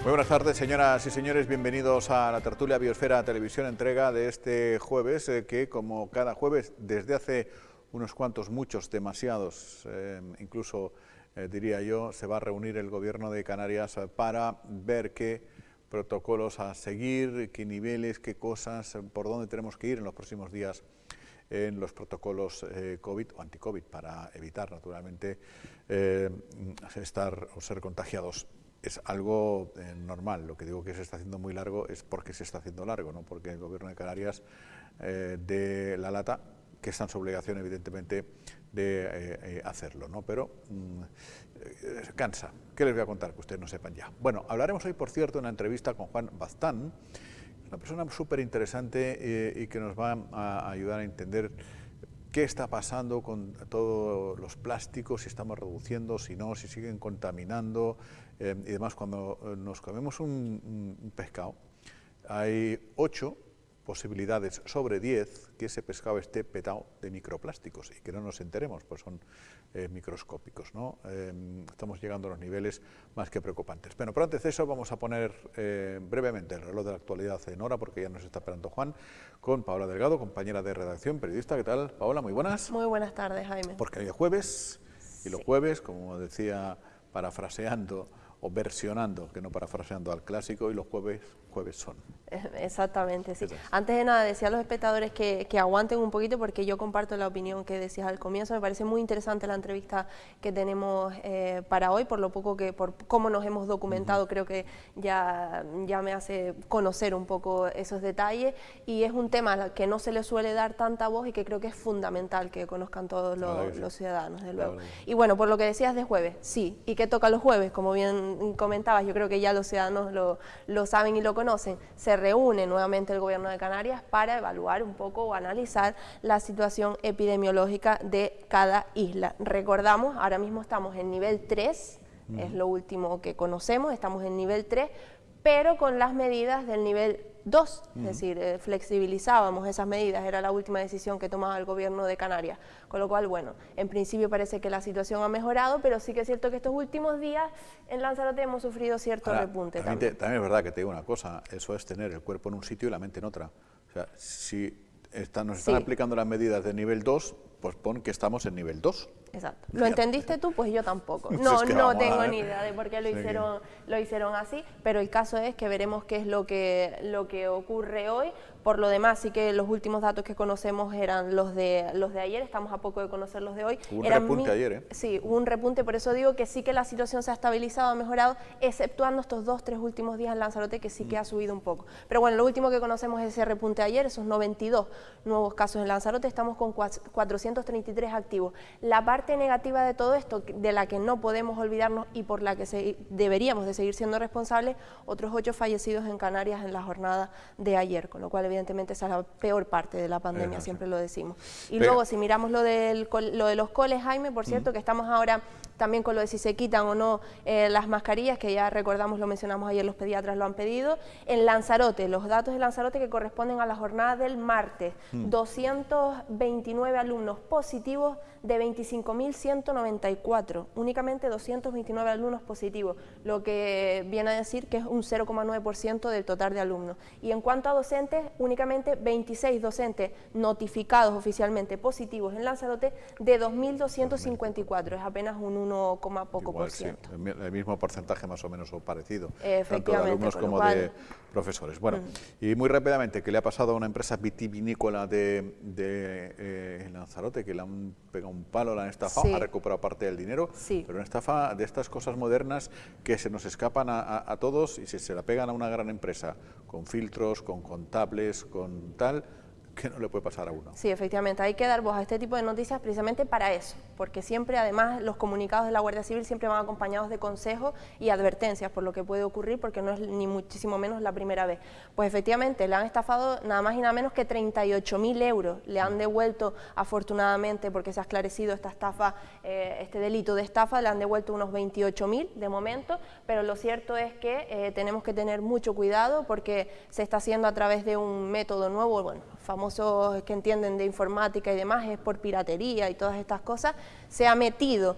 Muy buenas tardes, señoras y señores, bienvenidos a la tertulia Biosfera Televisión, entrega de este jueves, que como cada jueves desde hace unos cuantos, muchos, demasiados, incluso diría yo, se va a reunir el Gobierno de Canarias para ver qué protocolos a seguir, qué niveles, qué cosas, por dónde tenemos que ir en los próximos días en los protocolos COVID o anti-COVID para evitar, naturalmente, estar o ser contagiados. Es algo normal. Lo que digo que se está haciendo muy largo es porque se está haciendo largo, no porque el Gobierno de Canarias dé la lata, que está en su obligación, evidentemente, de hacerlo, ¿no? Pero cansa. ¿Qué les voy a contar que ustedes no sepan ya? Bueno, hablaremos hoy, por cierto, en una entrevista con Juan Baztán, una persona súper interesante y que nos va a ayudar a entender qué está pasando con todos los plásticos, si estamos reduciendo, si no, si siguen contaminando y demás. Cuando nos comemos un pescado, hay 8 posibilidades sobre 10 que ese pescado esté petado de microplásticos y que no nos enteremos, pues son microscópicos, ¿no? Estamos llegando a los niveles más que preocupantes. Bueno, pero antes de eso vamos a poner brevemente el reloj de la actualidad en hora, porque ya nos está esperando Juan, con Paola Delgado, compañera de redacción, periodista. ¿Qué tal, Paola? Muy buenas. Muy buenas tardes, Jaime. Porque hoy es jueves, y los jueves, como decía, parafraseando o versionando, que no parafraseando al clásico, y los jueves son. Exactamente, sí. Antes de nada, decía a los espectadores que aguanten un poquito, porque yo comparto la opinión que decías al comienzo. Me parece muy interesante la entrevista que tenemos para hoy, por lo poco que, por cómo nos hemos documentado, creo que ya me hace conocer un poco esos detalles, y es un tema al que no se le suele dar tanta voz y que creo que es fundamental que conozcan todos los ciudadanos, desde luego. Y bueno, por lo que decías de jueves, sí, ¿y qué toca los jueves? Como bien comentabas, yo creo que ya los ciudadanos lo saben y lo conocen. Se reúne nuevamente el Gobierno de Canarias para evaluar un poco o analizar la situación epidemiológica de cada isla. Recordamos, ahora mismo estamos en nivel 3, es lo último que conocemos, estamos en nivel 3, pero con las medidas del nivel 2, es decir, flexibilizábamos esas medidas, era la última decisión que tomaba el Gobierno de Canarias, con lo cual, bueno, en principio parece que la situación ha mejorado, pero sí que es cierto que estos últimos días en Lanzarote hemos sufrido cierto repunte también. También es verdad que te digo una cosa, eso es tener el cuerpo en un sitio y la mente en otra. O sea, si nos están aplicando las medidas de nivel 2, pues pon que estamos en nivel 2. Exacto. ¿Lo entendiste tú? Pues yo tampoco. No, no tengo ni idea de por qué lo hicieron así, pero el caso es que veremos qué es lo que ocurre hoy. Por lo demás, sí que los últimos datos que conocemos eran los de ayer, estamos a poco de conocer los de hoy. Hubo un repunte ayer, ¿eh? Sí, hubo un repunte, por eso digo que sí que la situación se ha estabilizado, ha mejorado, exceptuando estos 2-3 últimos días en Lanzarote, que sí que ha subido un poco. Pero bueno, lo último que conocemos es ese repunte ayer, esos 92 nuevos casos en Lanzarote, estamos con 433 activos. La parte negativa de todo esto, de la que no podemos olvidarnos y por la que deberíamos de seguir siendo responsables, otros 8 fallecidos en Canarias en la jornada de ayer, con lo cual evidentemente esa es la peor parte de la pandemia, siempre lo decimos. Y luego, si miramos lo de los coles, Jaime, por cierto, que estamos ahora también con lo de si se quitan o no las mascarillas, que ya recordamos, lo mencionamos ayer, los pediatras lo han pedido. En Lanzarote, los datos de Lanzarote que corresponden a la jornada del martes, 229 alumnos positivos de 25.194, únicamente 229 alumnos positivos, lo que viene a decir que es un 0,9% del total de alumnos. Y en cuanto a docentes, únicamente 26 docentes notificados oficialmente positivos en Lanzarote de 2.254, es apenas un 1, poco por ciento. Sí, el mismo porcentaje más o menos o parecido, tanto de alumnos como de profesores. Bueno, y muy rápidamente, ¿qué le ha pasado a una empresa vitivinícola de Lanzarote, que le han pegado un palo, la han estafado, ha recuperado parte del dinero, pero una estafa de estas cosas modernas que se nos escapan a todos, y si se la pegan a una gran empresa con filtros, con contables, con tal, que no le puede pasar a uno. Sí, efectivamente, hay que dar voz a este tipo de noticias precisamente para eso, porque siempre, además, los comunicados de la Guardia Civil siempre van acompañados de consejos y advertencias por lo que puede ocurrir, porque no es ni muchísimo menos la primera vez. Pues efectivamente, le han estafado nada más y nada menos que 38.000 euros, le han devuelto, afortunadamente, porque se ha esclarecido esta estafa, este delito de estafa, le han devuelto unos 28.000 de momento, pero lo cierto es que tenemos que tener mucho cuidado porque se está haciendo a través de un método nuevo, bueno, famoso famosos que entienden de informática y demás, es por piratería y todas estas cosas, se ha metido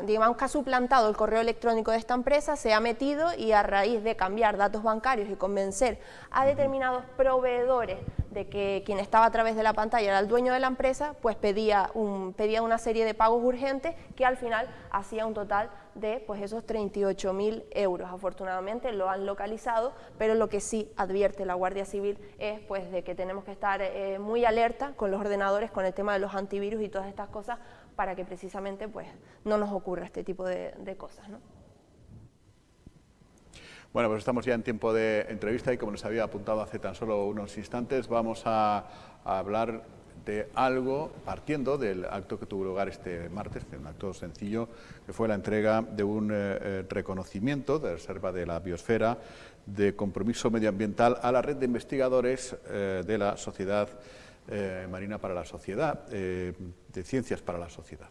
digamos que ha suplantado el correo electrónico de esta empresa, se ha metido y a raíz de cambiar datos bancarios y convencer a determinados proveedores de que quien estaba a través de la pantalla era el dueño de la empresa, pues pedía una serie de pagos urgentes que al final hacía un total de pues esos 38.000 euros. Afortunadamente lo han localizado, pero lo que sí advierte la Guardia Civil es pues de que tenemos que estar muy alerta con los ordenadores, con el tema de los antivirus y todas estas cosas, para que precisamente pues no nos ocurra este tipo de cosas, ¿no? Bueno, pues estamos ya en tiempo de entrevista y como les había apuntado hace tan solo unos instantes, vamos a hablar de algo partiendo del acto que tuvo lugar este martes, un acto sencillo, que fue la entrega de un reconocimiento de reserva de la biosfera de compromiso medioambiental a la red de investigadores de la Sociedad Marina para la Sociedad, de Ciencias para la Sociedad.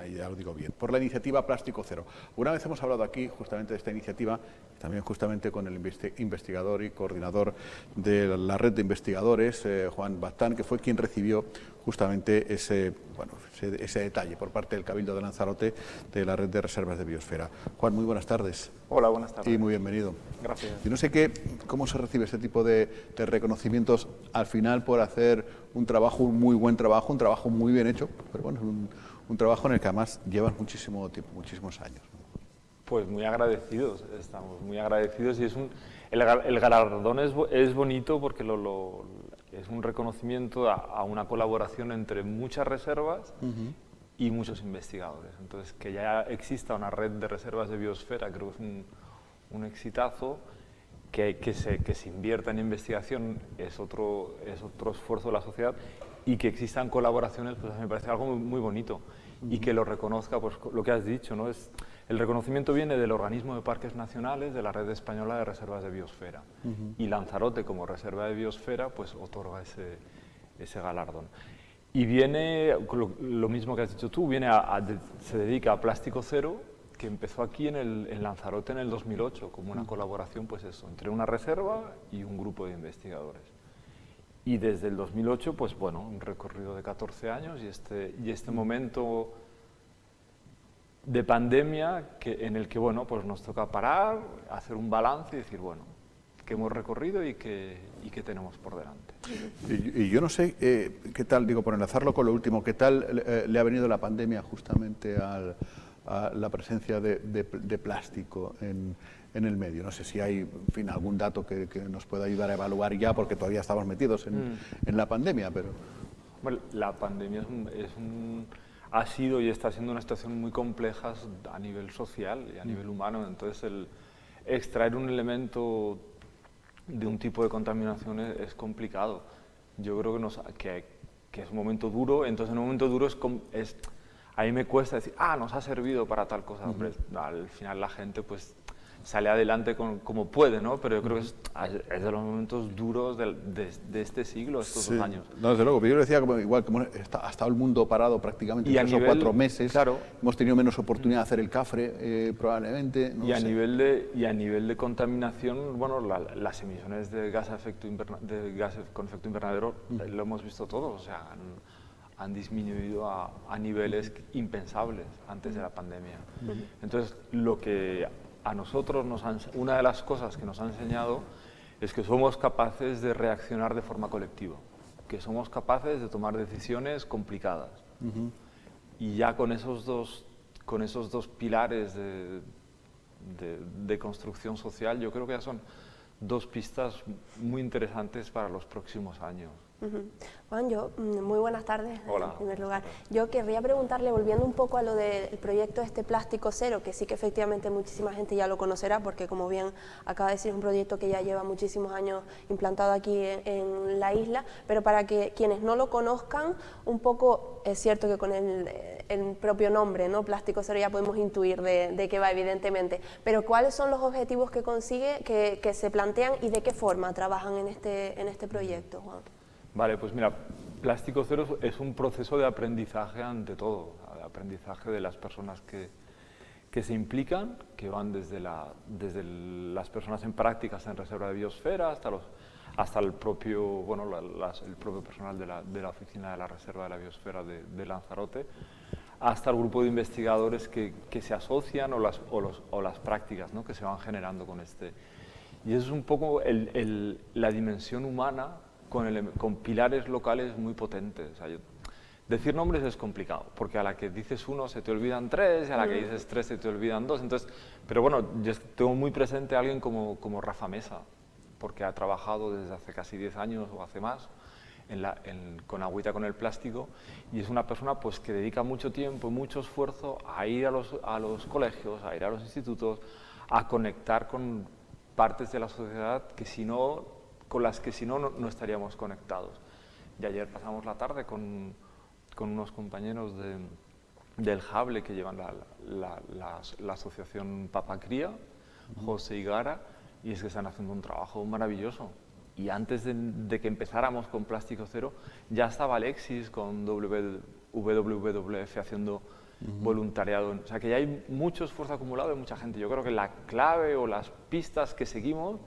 Ahí ya lo digo bien, por la iniciativa Plástico Cero. Una vez hemos hablado aquí justamente de esta iniciativa, también justamente con el investigador y coordinador de la red de investigadores, Juan Baztán, que fue quien recibió justamente ese detalle por parte del Cabildo de Lanzarote de la red de reservas de biosfera. Juan, muy buenas tardes. Hola, buenas tardes. Y muy bienvenido. Gracias. Yo no sé cómo se recibe este tipo de reconocimientos al final por hacer un muy buen trabajo, un trabajo muy bien hecho, pero bueno, un trabajo en el que además llevas muchísimo tiempo, muchísimos años. Pues muy agradecidos, estamos muy agradecidos y el galardón es bonito porque es un reconocimiento a una colaboración entre muchas reservas y muchos investigadores. Entonces, que ya exista una red de reservas de biosfera creo que es un exitazo, que se invierta en investigación es otro esfuerzo de la sociedad, y que existan colaboraciones, pues me parece algo muy bonito. Y que lo reconozca, pues lo que has dicho, ¿no? El reconocimiento viene del Organismo de Parques Nacionales de la Red Española de Reservas de Biosfera. Y Lanzarote, como reserva de biosfera, pues otorga ese galardón. Y viene, lo mismo que has dicho tú, se dedica a Plástico Cero, que empezó aquí en Lanzarote en el 2008, como una colaboración, pues eso, entre una reserva y un grupo de investigadores. Y desde el 2008, pues bueno, un recorrido de 14 años y este momento de pandemia en el que, bueno, pues nos toca parar, hacer un balance y decir, bueno, qué hemos recorrido y qué tenemos por delante. Y yo no sé qué tal, digo, por enlazarlo con lo último, qué tal le ha venido la pandemia justamente a la presencia de plástico en el medio. No sé si hay, en fin, algún dato que nos pueda ayudar a evaluar ya, porque todavía estamos metidos en la pandemia, pero... Bueno, la pandemia ha sido y está siendo una situación muy compleja a nivel social y a nivel humano. Entonces, el extraer un elemento de un tipo de contaminación es complicado. Yo creo que es un momento duro. Entonces, en un momento duro a mí me cuesta decir, nos ha servido para tal cosa. Hombre, al final la gente pues sale adelante como puede, ¿no? Pero yo creo que es de los momentos duros de este siglo, estos 2 años. No, desde luego, pero yo decía como ha estado el mundo parado prácticamente 3 o 4 meses, claro, hemos tenido menos oportunidad de hacer el cafre, probablemente. Y a nivel de contaminación, bueno, las emisiones de gases con efecto invernadero lo hemos visto todos, o sea, han disminuido a niveles impensables antes de la pandemia. Entonces, lo que a nosotros una de las cosas que nos ha enseñado es que somos capaces de reaccionar de forma colectiva, que somos capaces de tomar decisiones complicadas. Y ya con esos dos pilares de construcción social, yo creo que ya son 2 pistas muy interesantes para los próximos años. Juan, muy buenas tardes. Hola. En primer lugar. Yo querría preguntarle, volviendo un poco a lo del proyecto Plástico Cero, que sí que efectivamente muchísima gente ya lo conocerá, porque como bien acaba de decir, es un proyecto que ya lleva muchísimos años implantado aquí en la isla, pero para que quienes no lo conozcan, un poco, es cierto que con el propio nombre, ¿no? Plástico Cero, ya podemos intuir de qué va, evidentemente, pero ¿cuáles son los objetivos que consigue, que se plantean y de qué forma trabajan en este proyecto, Juan? Vale, pues mira, Plástico Cero es un proceso de aprendizaje ante todo, de aprendizaje de las personas que se implican, que van desde las personas en prácticas en reserva de biosfera hasta el propio, bueno, el propio personal de la Oficina de la Reserva de la Biosfera de Lanzarote, hasta el grupo de investigadores que se asocian o las prácticas, ¿no?, que se van generando con este. Y es un poco la dimensión humana con pilares locales muy potentes. O sea, decir nombres es complicado, porque a la que dices uno se te olvidan tres, y a la que dices tres se te olvidan dos. Entonces, pero bueno, yo tengo muy presente a alguien como Rafa Mesa, porque ha trabajado desde hace casi 10 años o hace más con Agüita con el Plástico, y es una persona pues que dedica mucho tiempo y mucho esfuerzo a ir a los colegios, a ir a los institutos, a conectar con partes de la sociedad con las que si no estaríamos conectados. Y ayer pasamos la tarde con unos compañeros del Jable que llevan la asociación Papacría, José y Gara, y es que están haciendo un trabajo maravilloso. Y antes de que empezáramos con Plástico Cero, ya estaba Alexis con WWF haciendo voluntariado. O sea que ya hay mucho esfuerzo acumulado de mucha gente. Yo creo que la clave o las pistas que seguimos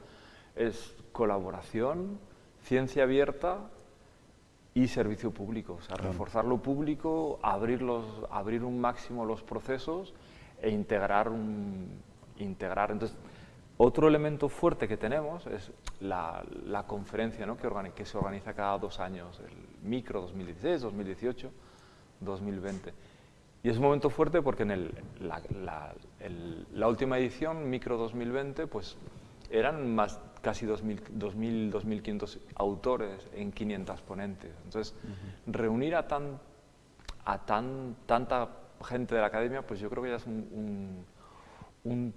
es colaboración, ciencia abierta y servicio público. O sea, reforzar lo público, abrir un máximo los procesos e integrar. Entonces, otro elemento fuerte que tenemos es la conferencia, ¿no?, que se organiza cada 2 años, el Micro 2016, 2018, 2020. Y es un momento fuerte porque en la última edición, Micro 2020, pues eran casi 2.500 autores en 500 ponentes. Entonces, reunir a tanta gente de la academia, pues yo creo que ya es un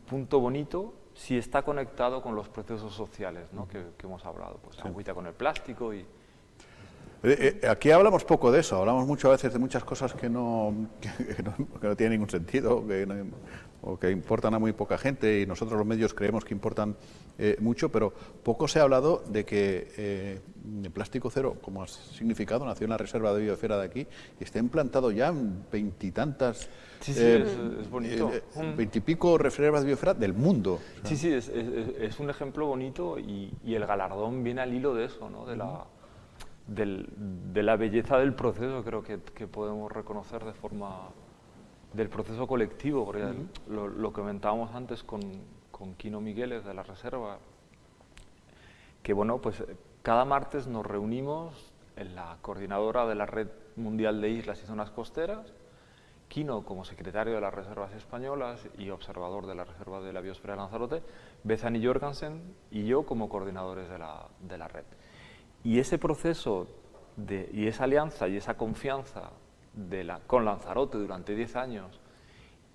punto bonito si está conectado con los procesos sociales, ¿no?, que hemos hablado, pues Agüita con el Plástico y... Aquí hablamos poco de eso, hablamos muchas veces de muchas cosas que no tienen ningún sentido o que importan a muy poca gente, y nosotros los medios creemos que importan mucho, pero poco se ha hablado de que Plástico Cero, como ha significado, nació en la Reserva de Biosfera de aquí y está implantado ya en 20 y tantas... Sí, es bonito. 20 y pico reservas de biosfera del mundo. O sea. Sí, es un ejemplo bonito y el galardón viene al hilo de eso, ¿no?, de la belleza del proceso, creo que podemos reconocer de forma del proceso colectivo, porque lo que comentábamos antes con Quino Migueles de la Reserva, que bueno, pues cada martes nos reunimos en la coordinadora de la Red Mundial de Islas y Zonas Costeras, Quino como secretario de las Reservas Españolas y observador de la Reserva de la Biosfera de Lanzarote, Bethany Jorgensen y yo como coordinadores de la red. Y ese proceso y esa alianza y esa confianza con Lanzarote durante 10 años,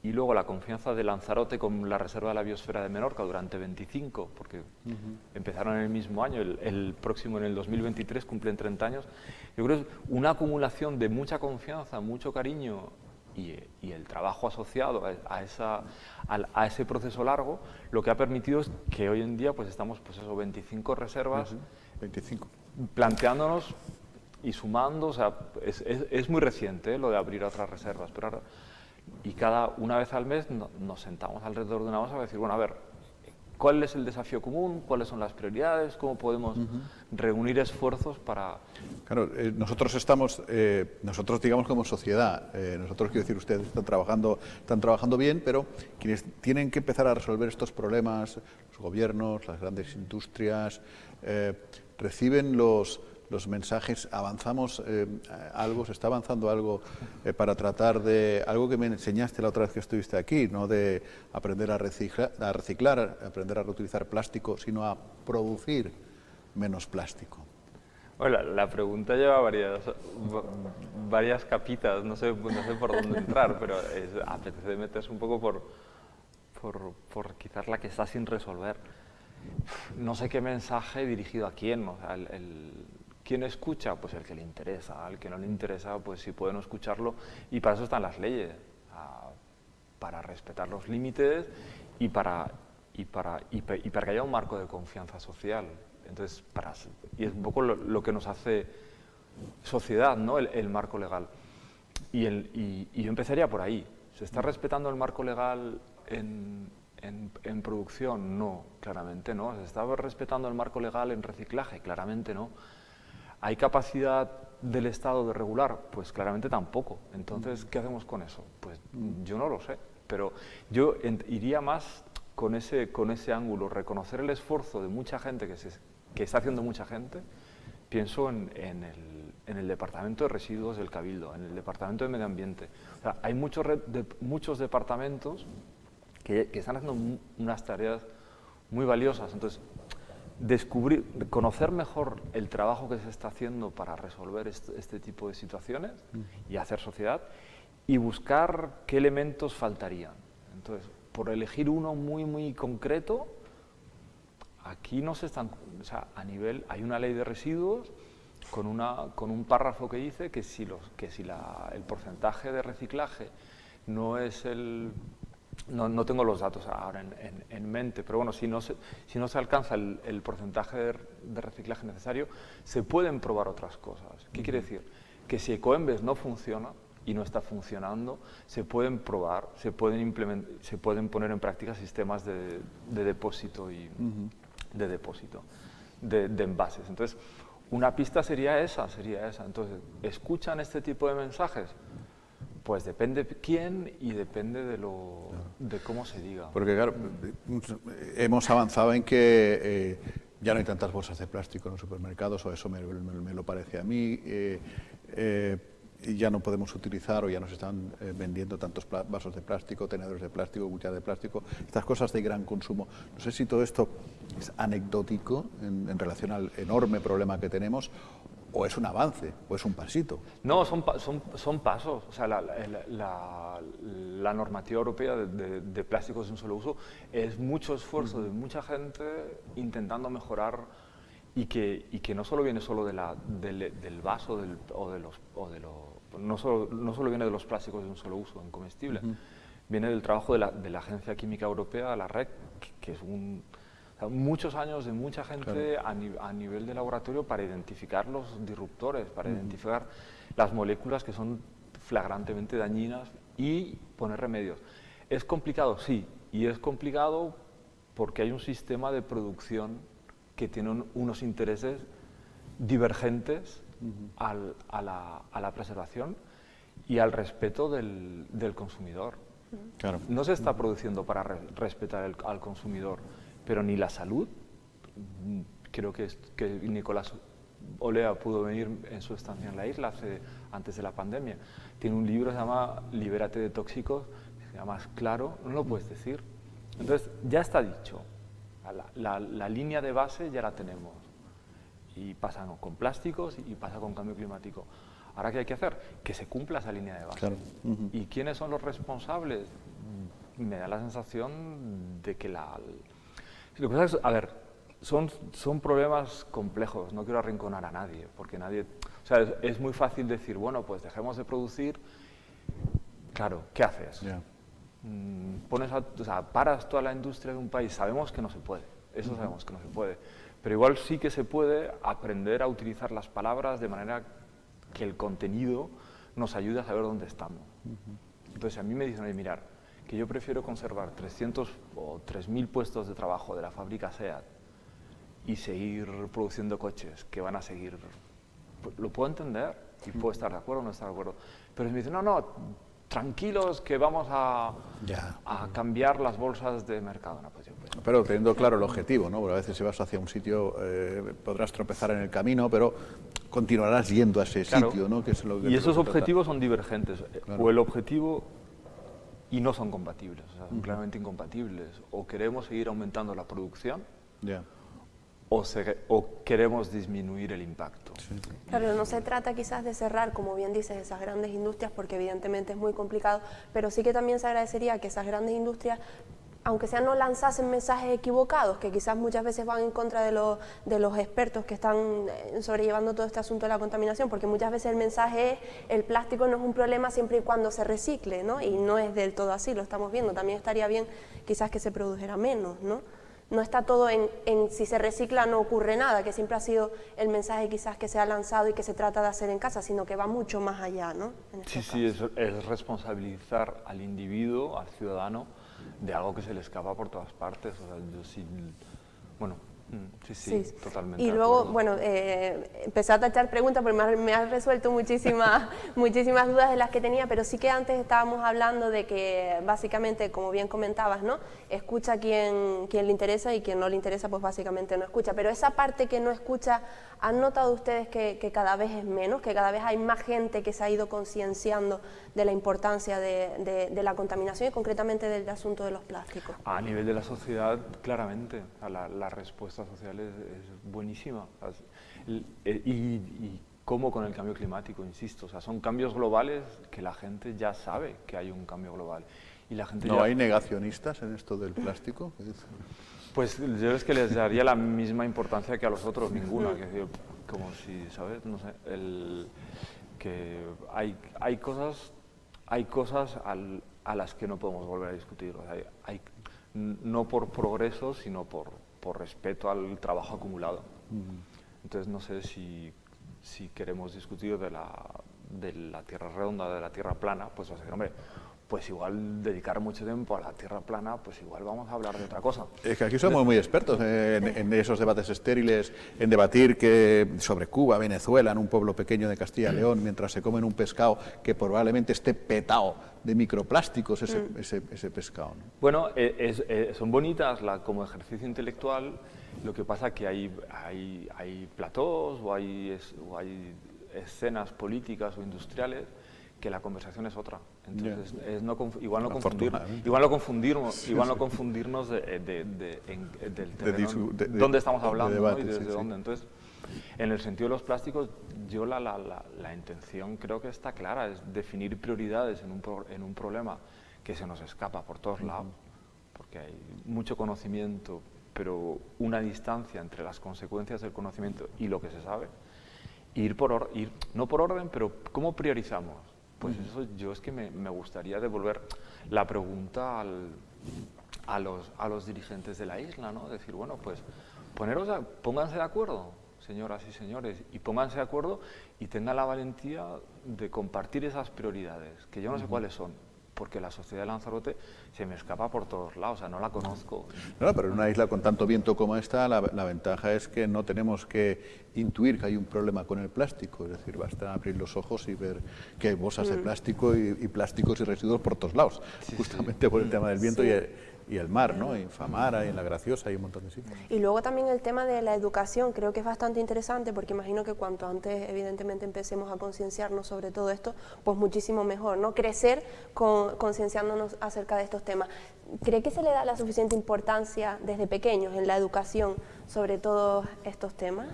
y luego la confianza de Lanzarote con la Reserva de la Biosfera de Menorca durante 25, porque empezaron en el mismo año, el próximo en el 2023 cumplen 30 años, yo creo que es una acumulación de mucha confianza, mucho cariño y el trabajo asociado a ese proceso largo, lo que ha permitido es que hoy en día pues estamos 25 reservas, 25. Planteándonos y sumando. O sea, es muy reciente lo de abrir otras reservas, pero una vez al mes nos sentamos alrededor de una mesa a decir, bueno, a ver, ¿cuál es el desafío común? ¿Cuáles son las prioridades? ¿Cómo podemos reunir esfuerzos para...? Claro, nosotros digamos como sociedad, nosotros, quiero decir, ustedes están trabajando bien, pero quienes tienen que empezar a resolver estos problemas, los gobiernos, las grandes industrias, reciben los mensajes, avanzamos algo, se está avanzando algo para tratar de algo que me enseñaste la otra vez que estuviste aquí, no de aprender a reciclar, aprender a reutilizar plástico, sino a producir menos plástico. Bueno, la pregunta lleva varias capitas, no sé por dónde entrar, pero apetece meterse un poco por quizás la que está sin resolver. No sé qué mensaje dirigido a quién, o sea, ¿quién escucha? Pues el que le interesa, al que no le interesa, pues sí puede no escucharlo, y para eso están las leyes, para respetar los límites y para que haya un marco de confianza social. Entonces, y es un poco lo que nos hace sociedad, ¿no?, el marco legal. Y yo empezaría por ahí. ¿Se está respetando el marco legal en en producción? No, claramente no. ¿Se está respetando el marco legal en reciclaje? Claramente no. ¿Hay capacidad del Estado de regular? Pues claramente tampoco. Entonces, ¿qué hacemos con eso? Pues yo no lo sé, pero yo iría más con ese ángulo, reconocer el esfuerzo de mucha gente que está haciendo mucha gente. Pienso en el Departamento de Residuos del Cabildo, en el Departamento de Medio Ambiente. O sea, hay muchos departamentos que están haciendo unas tareas muy valiosas. Entonces, conocer mejor el trabajo que se está haciendo para resolver este tipo de situaciones y hacer sociedad, y buscar qué elementos faltarían. Entonces, por elegir uno muy concreto, aquí no se están, o sea, hay una ley de residuos con un párrafo que dice que si el porcentaje de reciclaje no es no tengo los datos ahora en mente, pero bueno, si no se alcanza el porcentaje de reciclaje necesario, se pueden probar otras cosas. ¿Qué quiere decir? Que si Ecoembes no funciona y no está funcionando, se pueden probar, se pueden poner en práctica sistemas de depósito y de envases. Entonces, una pista sería esa. Entonces, ¿escuchan este tipo de mensajes? Pues depende quién y depende de cómo se diga. Porque claro, hemos avanzado en que ya no hay tantas bolsas de plástico en los supermercados, o eso me lo parece a mí, y ya no podemos utilizar, o ya nos están vendiendo tantos vasos de plástico, tenedores de plástico, cucharas de plástico, estas cosas de gran consumo. No sé si todo esto es anecdótico en relación al enorme problema que tenemos, o es un avance, o es un pasito. No, son pasos. O sea, la normativa europea de plásticos de un solo uso es mucho esfuerzo de mucha gente intentando mejorar, y que no solo viene del vaso no solo viene de los plásticos de un solo uso en comestible, viene del trabajo de la Agencia Química Europea, la REC, que es muchos años de mucha gente a nivel de laboratorio para identificar los disruptores, para identificar las moléculas que son flagrantemente dañinas y poner remedios. ¿Es complicado? Sí, y es complicado porque hay un sistema de producción que tiene unos intereses divergentes a la preservación y al respeto del consumidor. Claro. No se está produciendo para respetar al consumidor, pero ni la salud. Creo que Nicolás Olea pudo venir en su estancia en la isla antes de la pandemia. Tiene un libro que se llama Libérate de tóxicos, que se llama Claro, no lo puedes decir. Entonces, ya está dicho. La línea de base ya la tenemos. Y pasa con plásticos y pasa con cambio climático. Ahora, ¿qué hay que hacer? Que se cumpla esa línea de base. Claro. ¿Y quiénes son los responsables? Me da la sensación de que Lo que pasa es, a ver, son problemas complejos, no quiero arrinconar a nadie, porque o sea, es muy fácil decir, bueno, pues dejemos de producir. Claro, ¿qué haces? Yeah. Paras toda la industria de un país. Sabemos que no se puede, eso sabemos que no se puede, pero igual sí que se puede aprender a utilizar las palabras de manera que el contenido nos ayude a saber dónde estamos. Entonces, a mí me dicen, oye, mirar, que yo prefiero conservar 300 o 3.000 puestos de trabajo de la fábrica SEAT y seguir produciendo coches que van a seguir. Lo puedo entender y puedo estar de acuerdo o no estar de acuerdo, pero me dicen, no, tranquilos que vamos a cambiar las bolsas de mercado. No, pues pero teniendo claro el objetivo, ¿no? Porque a veces si vas hacia un sitio podrás tropezar en el camino, pero continuarás yendo a ese sitio, ¿no? Que es lo que y esos objetivos son divergentes, o el objetivo y no son compatibles, o sea, son claramente incompatibles. O queremos seguir aumentando la producción, o queremos disminuir el impacto. Sí. Claro, no se trata quizás de cerrar, como bien dices, esas grandes industrias, porque evidentemente es muy complicado, pero sí que también se agradecería que esas grandes industrias, aunque sea, no lanzasen mensajes equivocados, que quizás muchas veces van en contra de los expertos que están sobrellevando todo este asunto de la contaminación, porque muchas veces el mensaje es, el plástico no es un problema siempre y cuando se recicle, ¿no? Y no es del todo así, lo estamos viendo. También estaría bien quizás que se produjera menos, ¿no? No está todo en si se recicla no ocurre nada, que siempre ha sido el mensaje quizás que se ha lanzado y que se trata de hacer en casa, sino que va mucho más allá, ¿no? Sí, es responsabilizar al individuo, al ciudadano, de algo que se le escapa por todas partes. O sea, yo sí, bueno, sí, totalmente. Y luego, bueno, empecé a tachar preguntas porque me has resuelto muchísimas dudas de las que tenía, pero sí que antes estábamos hablando de que básicamente, como bien comentabas, ¿no? Escucha quien le interesa y quien no le interesa, pues básicamente no escucha. Pero esa parte que no escucha, ¿han notado ustedes que cada vez es menos, que cada vez hay más gente que se ha ido concienciando de la importancia de la contaminación y concretamente del asunto de los plásticos? A nivel de la sociedad, claramente, la respuesta social es buenísima. Y como con el cambio climático, insisto, o sea, son cambios globales que la gente ya sabe que hay un cambio global. Y la gente ¿No hay negacionistas en esto del plástico? Pues yo es que les daría la misma importancia que a los otros, ninguna. Que decir, como si, ¿sabes? No sé, que hay cosas a las que no podemos volver a discutir. O sea, no por progreso, sino por respeto al trabajo acumulado. Entonces no sé si queremos discutir de la Tierra redonda, de la Tierra plana, pues va a ser, hombre, pues igual dedicar mucho tiempo a la Tierra plana, pues igual vamos a hablar de otra cosa. Es que aquí somos muy expertos en esos debates estériles, en debatir sobre Cuba, Venezuela, en un pueblo pequeño de Castilla y León, mientras se comen un pescado que probablemente esté petado de microplásticos ese pescado, ¿no? Bueno, son bonitas como ejercicio intelectual, lo que pasa que hay platós o hay escenas políticas o industriales que la conversación es otra. Entonces, igual no confundirnos del terreno, dónde estamos hablando, debate, ¿no? Y desde sí, dónde. Entonces, en el sentido de los plásticos, yo la intención creo que está clara, es definir prioridades en un problema que se nos escapa por todos lados, porque hay mucho conocimiento, pero una distancia entre las consecuencias del conocimiento y lo que se sabe. No por orden, pero ¿cómo priorizamos? Pues eso yo es que me gustaría devolver la pregunta a los dirigentes de la isla, ¿no? Decir, bueno, pues pónganse de acuerdo, señoras y señores, y pónganse de acuerdo y tengan la valentía de compartir esas prioridades, que yo no sé cuáles son, porque la sociedad de Lanzarote se me escapa por todos lados, o sea, no la conozco. No, pero en una isla con tanto viento como esta, la ventaja es que no tenemos que intuir que hay un problema con el plástico, es decir, basta abrir los ojos y ver que hay bolsas de plástico y plásticos y residuos por todos lados, justamente por el tema del viento y el mar, ¿no? En Famara, en La Graciosa, hay un montón de sitios. Y luego también el tema de la educación, creo que es bastante interesante porque imagino que cuanto antes evidentemente empecemos a concienciarnos sobre todo esto, pues muchísimo mejor, ¿no? Crecer concienciándonos acerca de estos temas. ¿Cree que se le da la suficiente importancia desde pequeños en la educación sobre todos estos temas?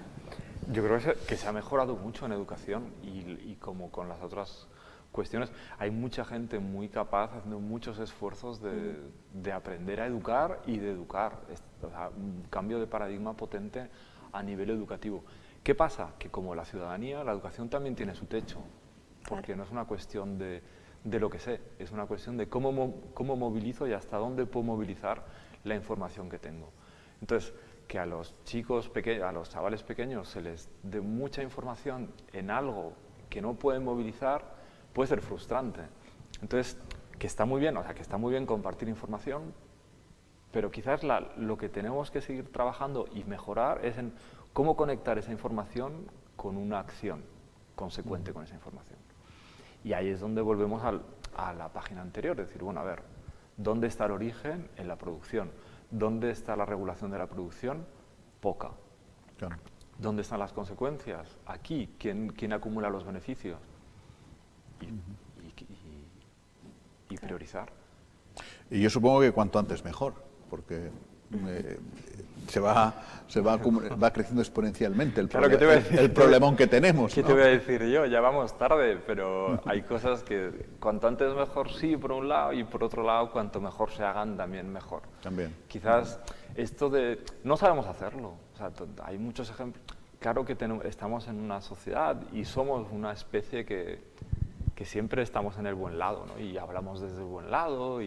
Yo creo que se ha mejorado mucho en educación y como con las otras cuestiones, hay mucha gente muy capaz haciendo muchos esfuerzos de aprender a educar y de educar. O sea, un cambio de paradigma potente a nivel educativo. ¿Qué pasa? Que como la ciudadanía, la educación también tiene su techo, porque no es una cuestión de lo que sé, es una cuestión de cómo movilizo y hasta dónde puedo movilizar la información que tengo. Entonces, que a los chicos pequeños, a los chavales pequeños se les dé mucha información en algo que no pueden movilizar, puede ser frustrante. Entonces, que está muy bien, o sea, que está muy bien compartir información, pero quizás lo que tenemos que seguir trabajando y mejorar es en cómo conectar esa información con una acción consecuente con esa información. Y ahí es donde volvemos a la página anterior, decir, bueno, a ver, ¿dónde está el origen? En la producción. ¿Dónde está la regulación de la producción? Poca. Claro. ¿Dónde están las consecuencias? Aquí. ¿Quién acumula los beneficios? Y priorizar. Y yo supongo que cuanto antes mejor, porque va creciendo exponencialmente el problemón que tenemos. ¿Qué te voy a decir yo? Ya vamos tarde, pero hay cosas que cuanto antes mejor sí, por un lado, y por otro lado, cuanto mejor se hagan, también mejor. También. Quizás esto de... No sabemos hacerlo. O sea, hay muchos ejemplos. Claro que estamos en una sociedad y somos una especie que siempre estamos en el buen lado, ¿no? Y hablamos desde el buen lado,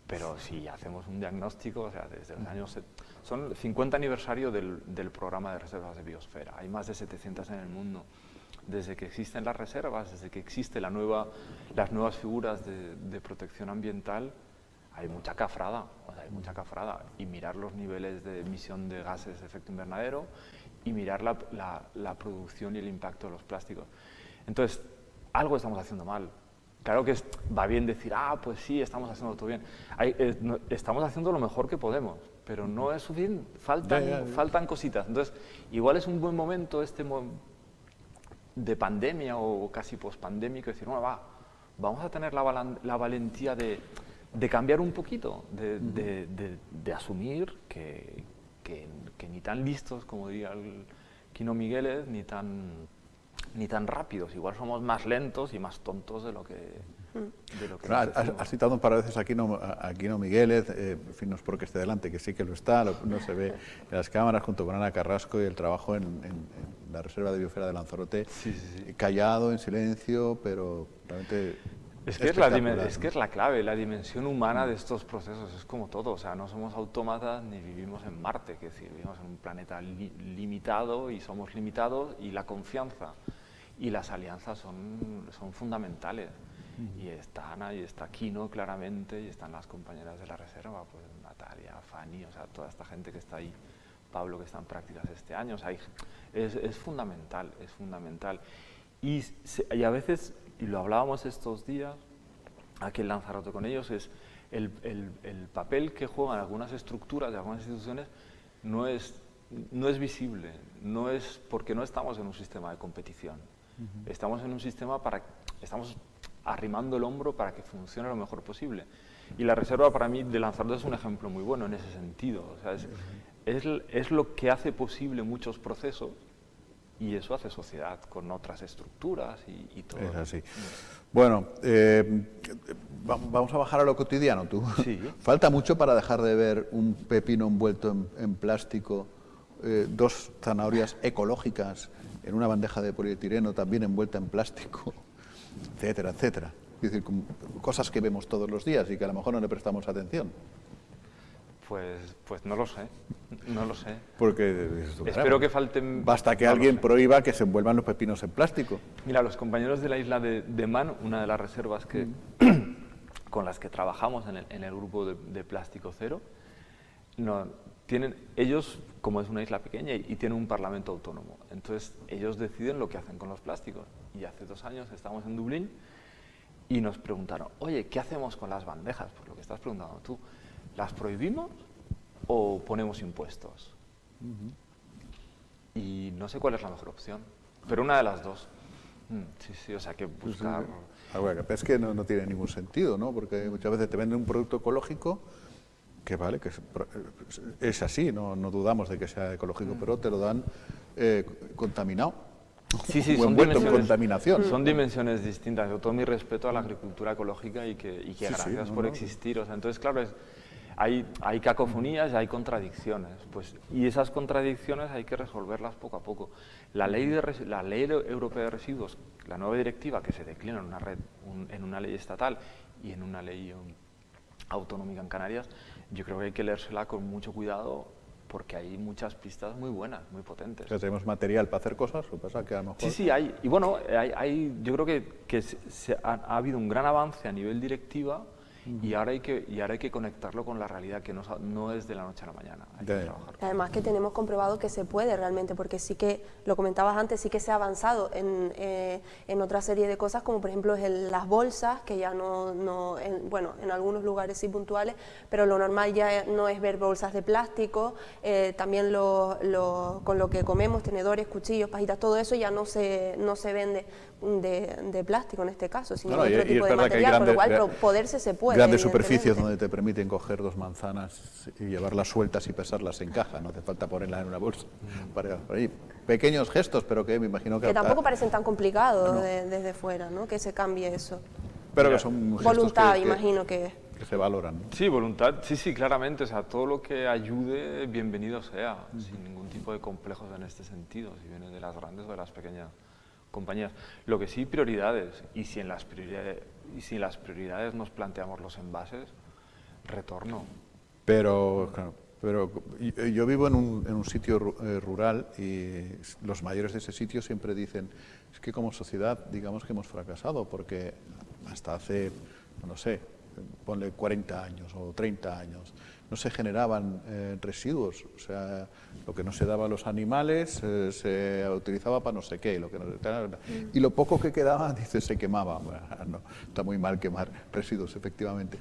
pero si hacemos un diagnóstico, o sea, desde los años... Son 50 aniversario del programa de reservas de biosfera, hay más de 700 en el mundo. Desde que existen las reservas, desde que existen las nuevas figuras de protección ambiental, hay mucha cafrada, o sea, hay mucha cafrada. Y mirar los niveles de emisión de gases de efecto invernadero y mirar la producción y el impacto de los plásticos. Entonces, algo estamos haciendo mal. Claro que va bien decir, pues sí, estamos haciendo todo bien. Estamos haciendo lo mejor que podemos, pero no es suficiente, faltan cositas. Entonces, igual es un buen momento de pandemia o casi pospandémico, decir, bueno, vamos a tener la valentía de cambiar un poquito, de asumir que ni tan listos, como diría el Quino Migueles, ni tan rápidos, igual somos más lentos y más tontos de lo que has citado un par de veces a Quino Migueles, en fin, no es porque esté delante, que sí que lo está, no se ve en las cámaras, junto con Ana Carrasco y el trabajo en la Reserva de Biosfera de Lanzarote, callado, en silencio, pero realmente es que es la clave, la dimensión humana de estos procesos, es como todo, o sea, no somos autómatas ni vivimos en Marte, que es decir, vivimos en un planeta limitado y somos limitados, y la confianza y las alianzas son fundamentales. Y está Ana, y está Quino claramente, y están las compañeras de la reserva, pues Natalia, Fanny, o sea, toda esta gente que está ahí, Pablo, que está en prácticas este año, o sea, es fundamental, es fundamental. Y a veces, y lo hablábamos estos días, aquí en Lanzarote con ellos, es el papel que juegan algunas estructuras de algunas instituciones no es visible, no es porque no estamos en un sistema de competición, estamos en un sistema estamos arrimando el hombro para que funcione lo mejor posible. Y la reserva para mí de Lanzarote es un ejemplo muy bueno en ese sentido, o sea, es lo que hace posible muchos procesos. Y eso hace sociedad con otras estructuras y todo. Es así. Bueno, vamos a bajar a lo cotidiano. ¿Tú? Sí. ¿Falta mucho para dejar de ver un pepino envuelto en plástico, 2 zanahorias ecológicas en una bandeja de polietileno también envuelta en plástico, etcétera, etcétera? Es decir, cosas que vemos todos los días y que a lo mejor no le prestamos atención. Pues no lo sé, no lo sé. Porque espero que falten... Basta que alguien prohíba que se envuelvan los pepinos en plástico. Mira, los compañeros de la isla de Man, una de las reservas con las que trabajamos en el grupo de Plástico Cero, ellos, como es una isla pequeña, y tienen un parlamento autónomo, entonces ellos deciden lo que hacen con los plásticos. Y hace 2 años estamos en Dublín y nos preguntaron, oye, ¿qué hacemos con las bandejas? Por lo que estás preguntando tú. ¿Las prohibimos o ponemos impuestos? Y no sé cuál es la mejor opción, pero una de las dos. Sí, o sea, que buscar... Bueno, es que no tiene ningún sentido, ¿no? Porque muchas veces te venden un producto ecológico que vale, que es así, no dudamos de que sea ecológico, pero te lo dan contaminado. Sí, son envuelto en contaminación. Son dimensiones distintas. Yo todo mi respeto a la agricultura ecológica y que gracias por existir. O sea, entonces, claro, hay cacofonías y hay contradicciones, pues, y esas contradicciones hay que resolverlas poco a poco. La ley europea de residuos, la nueva directiva que se declina en una ley estatal y en una ley autonómica en Canarias, yo creo que hay que leérsela con mucho cuidado porque hay muchas pistas muy buenas, muy potentes. O sea, ¿tenemos material para hacer cosas? ¿O pasa que a lo mejor... Sí, hay. Y bueno, yo creo que ha habido un gran avance a nivel directiva. Y ahora hay que conectarlo con la realidad, que no es de la noche a la mañana. Hay que trabajar. Además que tenemos comprobado que se puede realmente, porque sí que, lo comentabas antes, sí que se ha avanzado en otra serie de cosas, como por ejemplo las bolsas, que ya bueno, en algunos lugares sí puntuales, pero lo normal ya no es ver bolsas de plástico, también con lo que comemos, tenedores, cuchillos, pajitas, todo eso ya no se vende de plástico en este caso, sino de otro tipo de material, por lo cual poderse se puede. Grandes superficies donde te permiten coger 2 manzanas y llevarlas sueltas y pesarlas en caja, no hace falta ponerlas en una bolsa. Para ahí. Pequeños gestos, pero que me imagino que tampoco parecen tan complicados desde fuera, ¿no? Que se cambie eso. Pero que son gestos voluntad, imagino que se valoran, ¿no? Sí, voluntad, sí, claramente, o sea, todo lo que ayude, bienvenido sea, sin ningún tipo de complejos en este sentido, si viene de las grandes o de las pequeñas compañías. Lo que sí, prioridades, y si en las prioridades nos planteamos los envases, retorno. Pero yo vivo en un sitio rural y los mayores de ese sitio siempre dicen, es que como sociedad digamos que hemos fracasado, porque hasta hace, no sé, ponle 40 años o 30 años, no se generaban residuos, o sea, lo que no se daba a los animales se utilizaba para no sé qué, y lo poco que quedaba, dice, se quemaba. Bueno, no, está muy mal quemar residuos, efectivamente.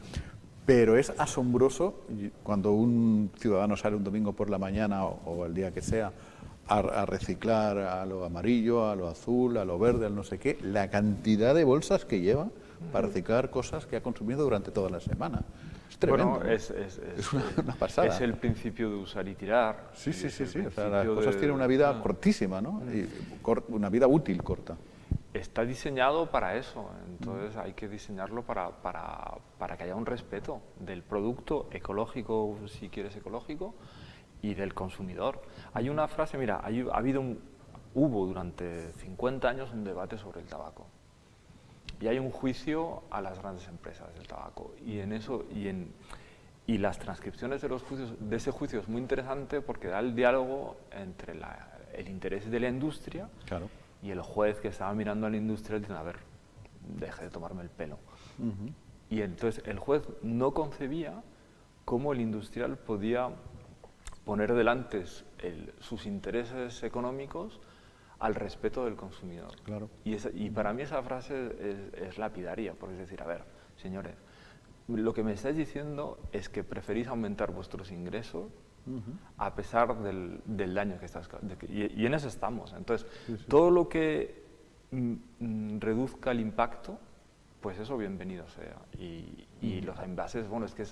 Pero es asombroso cuando un ciudadano sale un domingo por la mañana o el día que sea a reciclar a lo amarillo, a lo azul, a lo verde, al no sé qué, la cantidad de bolsas que lleva para reciclar cosas que ha consumido durante toda la semana. Es tremendo. Bueno, ¿no? Es una pasada. Es el principio de usar y tirar. Sí. O sea, las cosas tienen una vida cortísima, ¿no? Y una vida útil corta. Está diseñado para eso, entonces hay que diseñarlo para que haya un respeto del producto ecológico, si quieres ecológico, y del consumidor. Hay una frase, mira, hubo durante 50 años un debate sobre el tabaco. Y hay un juicio a las grandes empresas del tabaco. Y las transcripciones de ese juicio es muy interesante porque da el diálogo entre el interés de la industria, claro, y el juez que estaba mirando a la industria diciendo, a ver, deje de tomarme el pelo. Y entonces el juez no concebía cómo el industrial podía poner delante sus intereses económicos al respeto del consumidor. Claro. Y para mí esa frase es lapidaria, porque es decir, a ver, señores, lo que me estáis diciendo es que preferís aumentar vuestros ingresos a pesar del daño que estás... Y en eso estamos. Entonces, todo lo que reduzca el impacto, pues eso bienvenido sea. Y los envases, bueno, es que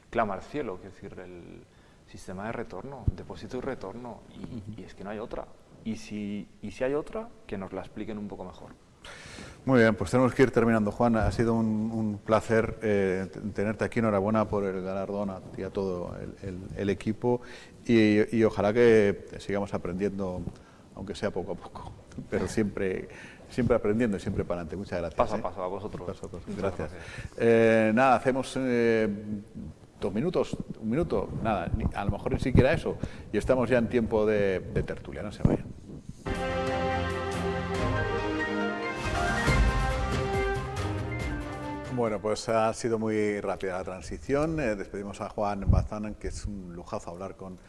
clama al cielo, es decir, el sistema de retorno, depósito y retorno, y es que no hay otra. Y si hay otra, que nos la expliquen un poco mejor. Muy bien, pues tenemos que ir terminando. Juan, ha sido un placer tenerte aquí. Enhorabuena por el galardón a ti y a todo el equipo y ojalá que sigamos aprendiendo, aunque sea poco a poco, pero siempre aprendiendo y siempre para adelante. Muchas gracias. Paso a paso, a vosotros. Paso a paso. Gracias. Nada, hacemos 2 minutos, 1 minuto, nada, a lo mejor ni siquiera eso, y estamos ya en tiempo de tertulia. No se vayan. Bueno, pues ha sido muy rápida la transición. Despedimos a Juan Bazán, que es un lujazo hablar con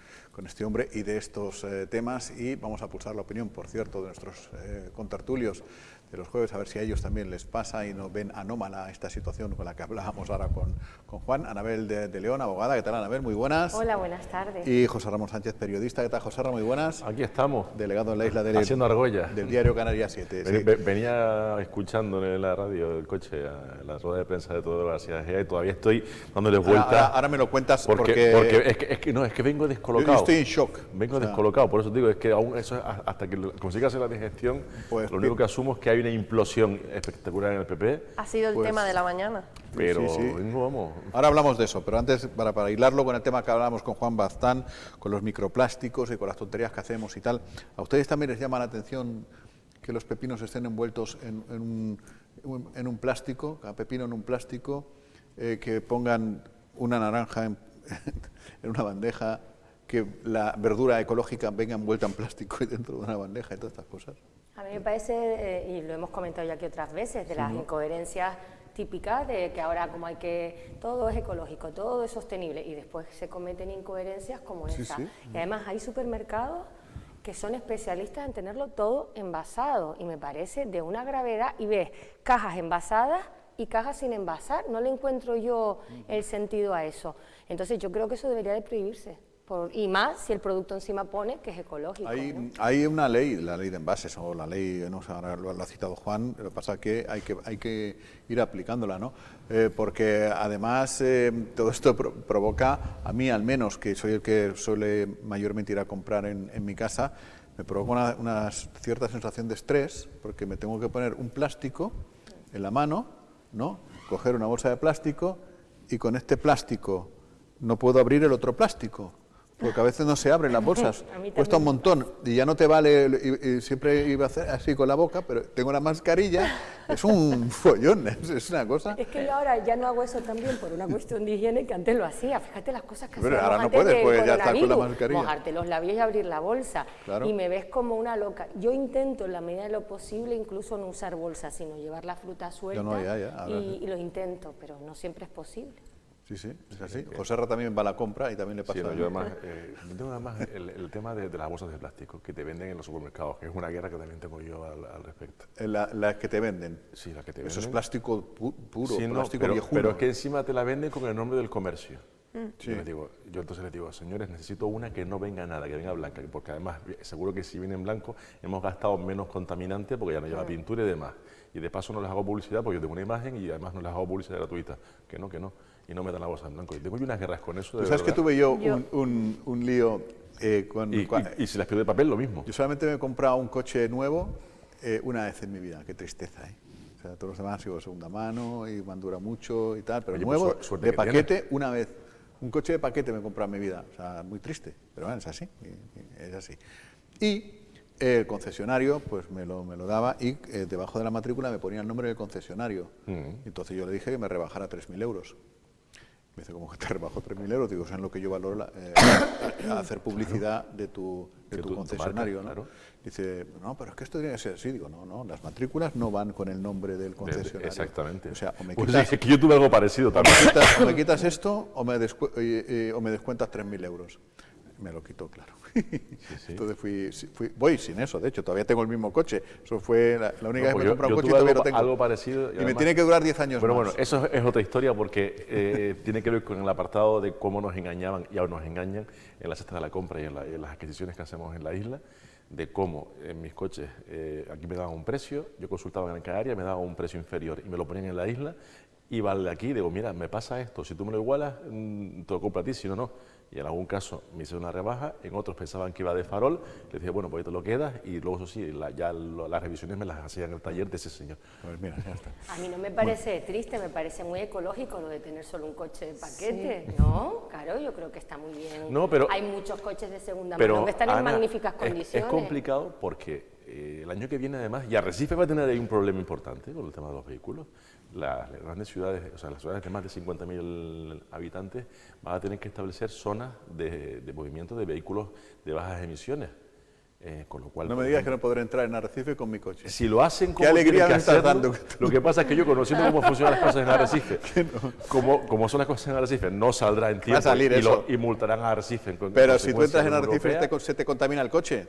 este hombre y de estos temas, y vamos a pulsar la opinión, por cierto, de nuestros contertulios de los jueves, a ver si a ellos también les pasa y no ven anómala esta situación con la que hablábamos ahora con Juan. Anabel de León, abogada. ¿Qué tal, Anabel? Muy buenas. Hola, buenas tardes. Y José Ramón Sánchez, periodista. ¿Qué tal, José Ramón? Muy buenas. Aquí estamos. Delegado en la isla haciendo argolla. Del diario Canarias 7. Venía escuchando en la radio del coche la rueda de prensa de toda la Universidad y todavía estoy dándole vuelta. Ahora me lo cuentas porque es que vengo descolocado. Yo estoy en shock. Vengo descolocado, por eso te digo, es que aún eso hasta que consiga hacer la digestión, pues, lo único que asumo es que hay una implosión espectacular en el PP. Ha sido el tema de la mañana. Pero sí. vamos. Ahora hablamos de eso, pero antes, para hilarlo con el tema que hablábamos con Juan Bazán, con los microplásticos y con las tonterías que hacemos y tal, ¿a ustedes también les llama la atención que los pepinos estén envueltos en un plástico, cada pepino en un plástico, que pongan una naranja en una bandeja, que la verdura ecológica venga envuelta en plástico y dentro de una bandeja y todas estas cosas? A mí me parece, y lo hemos comentado ya aquí otras veces, de las incoherencias típicas de que ahora como todo es ecológico, todo es sostenible, y después se cometen incoherencias como esa. Y además hay supermercados que son especialistas en tenerlo todo envasado, y me parece de una gravedad, y ves cajas envasadas y cajas sin envasar, no le encuentro yo el sentido a eso. Entonces yo creo que eso debería de prohibirse. Y más si el producto encima pone que es ecológico. Hay una ley, la ley de envases, o la ley, no sé, ahora lo ha citado Juan, lo que pasa es que hay que ir aplicándola, ¿no? Porque además todo esto provoca, a mí al menos, que soy el que suele mayormente ir a comprar en mi casa, me provoca una cierta sensación de estrés, porque me tengo que poner un plástico en la mano, ¿no? Coger una bolsa de plástico, y con este plástico no puedo abrir el otro plástico, porque a veces no se abren las bolsas, A mí cuesta un también montón y ya no te vale, y siempre iba a hacer así con la boca, pero tengo la mascarilla, es un follón, es una cosa. Es que yo ahora ya no hago eso también por una cuestión de higiene que antes lo hacía. Fíjate las cosas que Pero hacíamos ahora no antes puedes, del pues ya estás con la coronavirus. mascarilla. Mojarte los labios y abrir la bolsa. Claro. Y me ves como una loca. Yo intento, en la medida de lo posible, incluso no usar bolsas, sino llevar la fruta suelta. No, ya, ahora y lo intento, pero no siempre es posible. Sí, sí, es así. Joserra también va a la compra y también le pasa. Sí, no, yo además, tengo además el tema de las bolsas de plástico que te venden en los supermercados, que es una guerra que también tengo yo al respecto. Las que te venden. Sí, las que te Eso venden. es plástico puro, Sí, no, plástico pero, viejuno. pero es que encima te la venden con el nombre del comercio. Sí. Yo entonces les digo, señores, necesito una que no venga nada, que venga blanca, porque además seguro que si viene en blanco hemos gastado menos contaminante porque ya no lleva pintura y demás. Y de paso no les hago publicidad porque yo tengo una imagen y además no les hago publicidad gratuita. Que no. Y no me dan la bolsa en blanco. Y tengo yo unas guerras con eso. ¿Tú sabes que tuve yo un lío con... Y si las pido de papel, lo mismo. Yo solamente me he comprado un coche nuevo una vez en mi vida. Qué tristeza, ¿eh? O sea, todos los demás sigo de segunda mano y me dura mucho y tal, pero Oye, nuevo, pues suerte de que paquete, tienes. una vez. Un coche de paquete me he comprado en mi vida. O sea, muy triste, pero bueno, es así. Es así. Y el concesionario pues me lo daba y debajo de la matrícula me ponía el nombre del concesionario. Entonces yo le dije que me rebajara 3.000 euros. Me dice, ¿cómo que te rebajo 3.000 euros? Digo, eso es lo que yo valoro hacer publicidad de tu concesionario, marca, ¿no? claro. Dice, no, pero es que esto tiene que ser así. Digo, no, las matrículas no van con el nombre del concesionario. Exactamente. O sea, o me Pues quitas, sí, es que yo tuve algo parecido también. o me quitas esto o me descuentas 3.000 euros. Me lo quitó, claro. Entonces voy sin eso, de hecho, todavía tengo el mismo coche. Eso fue la única vez que me compré un coche y todavía lo tengo. Algo parecido. Y me tiene que durar 10 años más. Bueno, eso es otra historia porque tiene que ver con el apartado de cómo nos engañaban y aún nos engañan en la cesta de la compra y en las adquisiciones que hacemos en la isla, de cómo en mis coches aquí me daban un precio, yo consultaba en Canarias, me daban un precio inferior y me lo ponían en la isla, iba al de aquí y digo, mira, me pasa esto, si tú me lo igualas, te lo compro a ti, si no, no. Y en algún caso me hice una rebaja, en otros pensaban que iba de farol, les dije, bueno, pues ahí te lo quedas, y luego eso sí, las revisiones me las hacían en el taller de ese señor. Pues mira, ya está. A mí no me parece triste, me parece muy ecológico lo de tener solo un coche de paquete, ¿no? Claro, yo creo que está muy bien. No, pero, hay muchos coches de segunda mano que están en Ana, magníficas condiciones. Es complicado porque el año que viene además, y Arrecife va a tener ahí un problema importante con el tema de los vehículos. Las grandes ciudades, o sea, las ciudades de más de 50.000 habitantes, van a tener que establecer zonas de movimiento de vehículos de bajas emisiones. Con lo cual, No me digas que no podré entrar en Arrecife con mi coche. si lo hacen como Qué alegría tienen que me estás hacerlo, dando. lo que pasa es que yo, conociendo cómo funcionan las cosas en Arrecife, como son las cosas en Arrecife, no saldrá en tiempo a salir eso. y multarán a Arrecife. Pero si tú entras en Arrecife, ¿se te contamina el coche?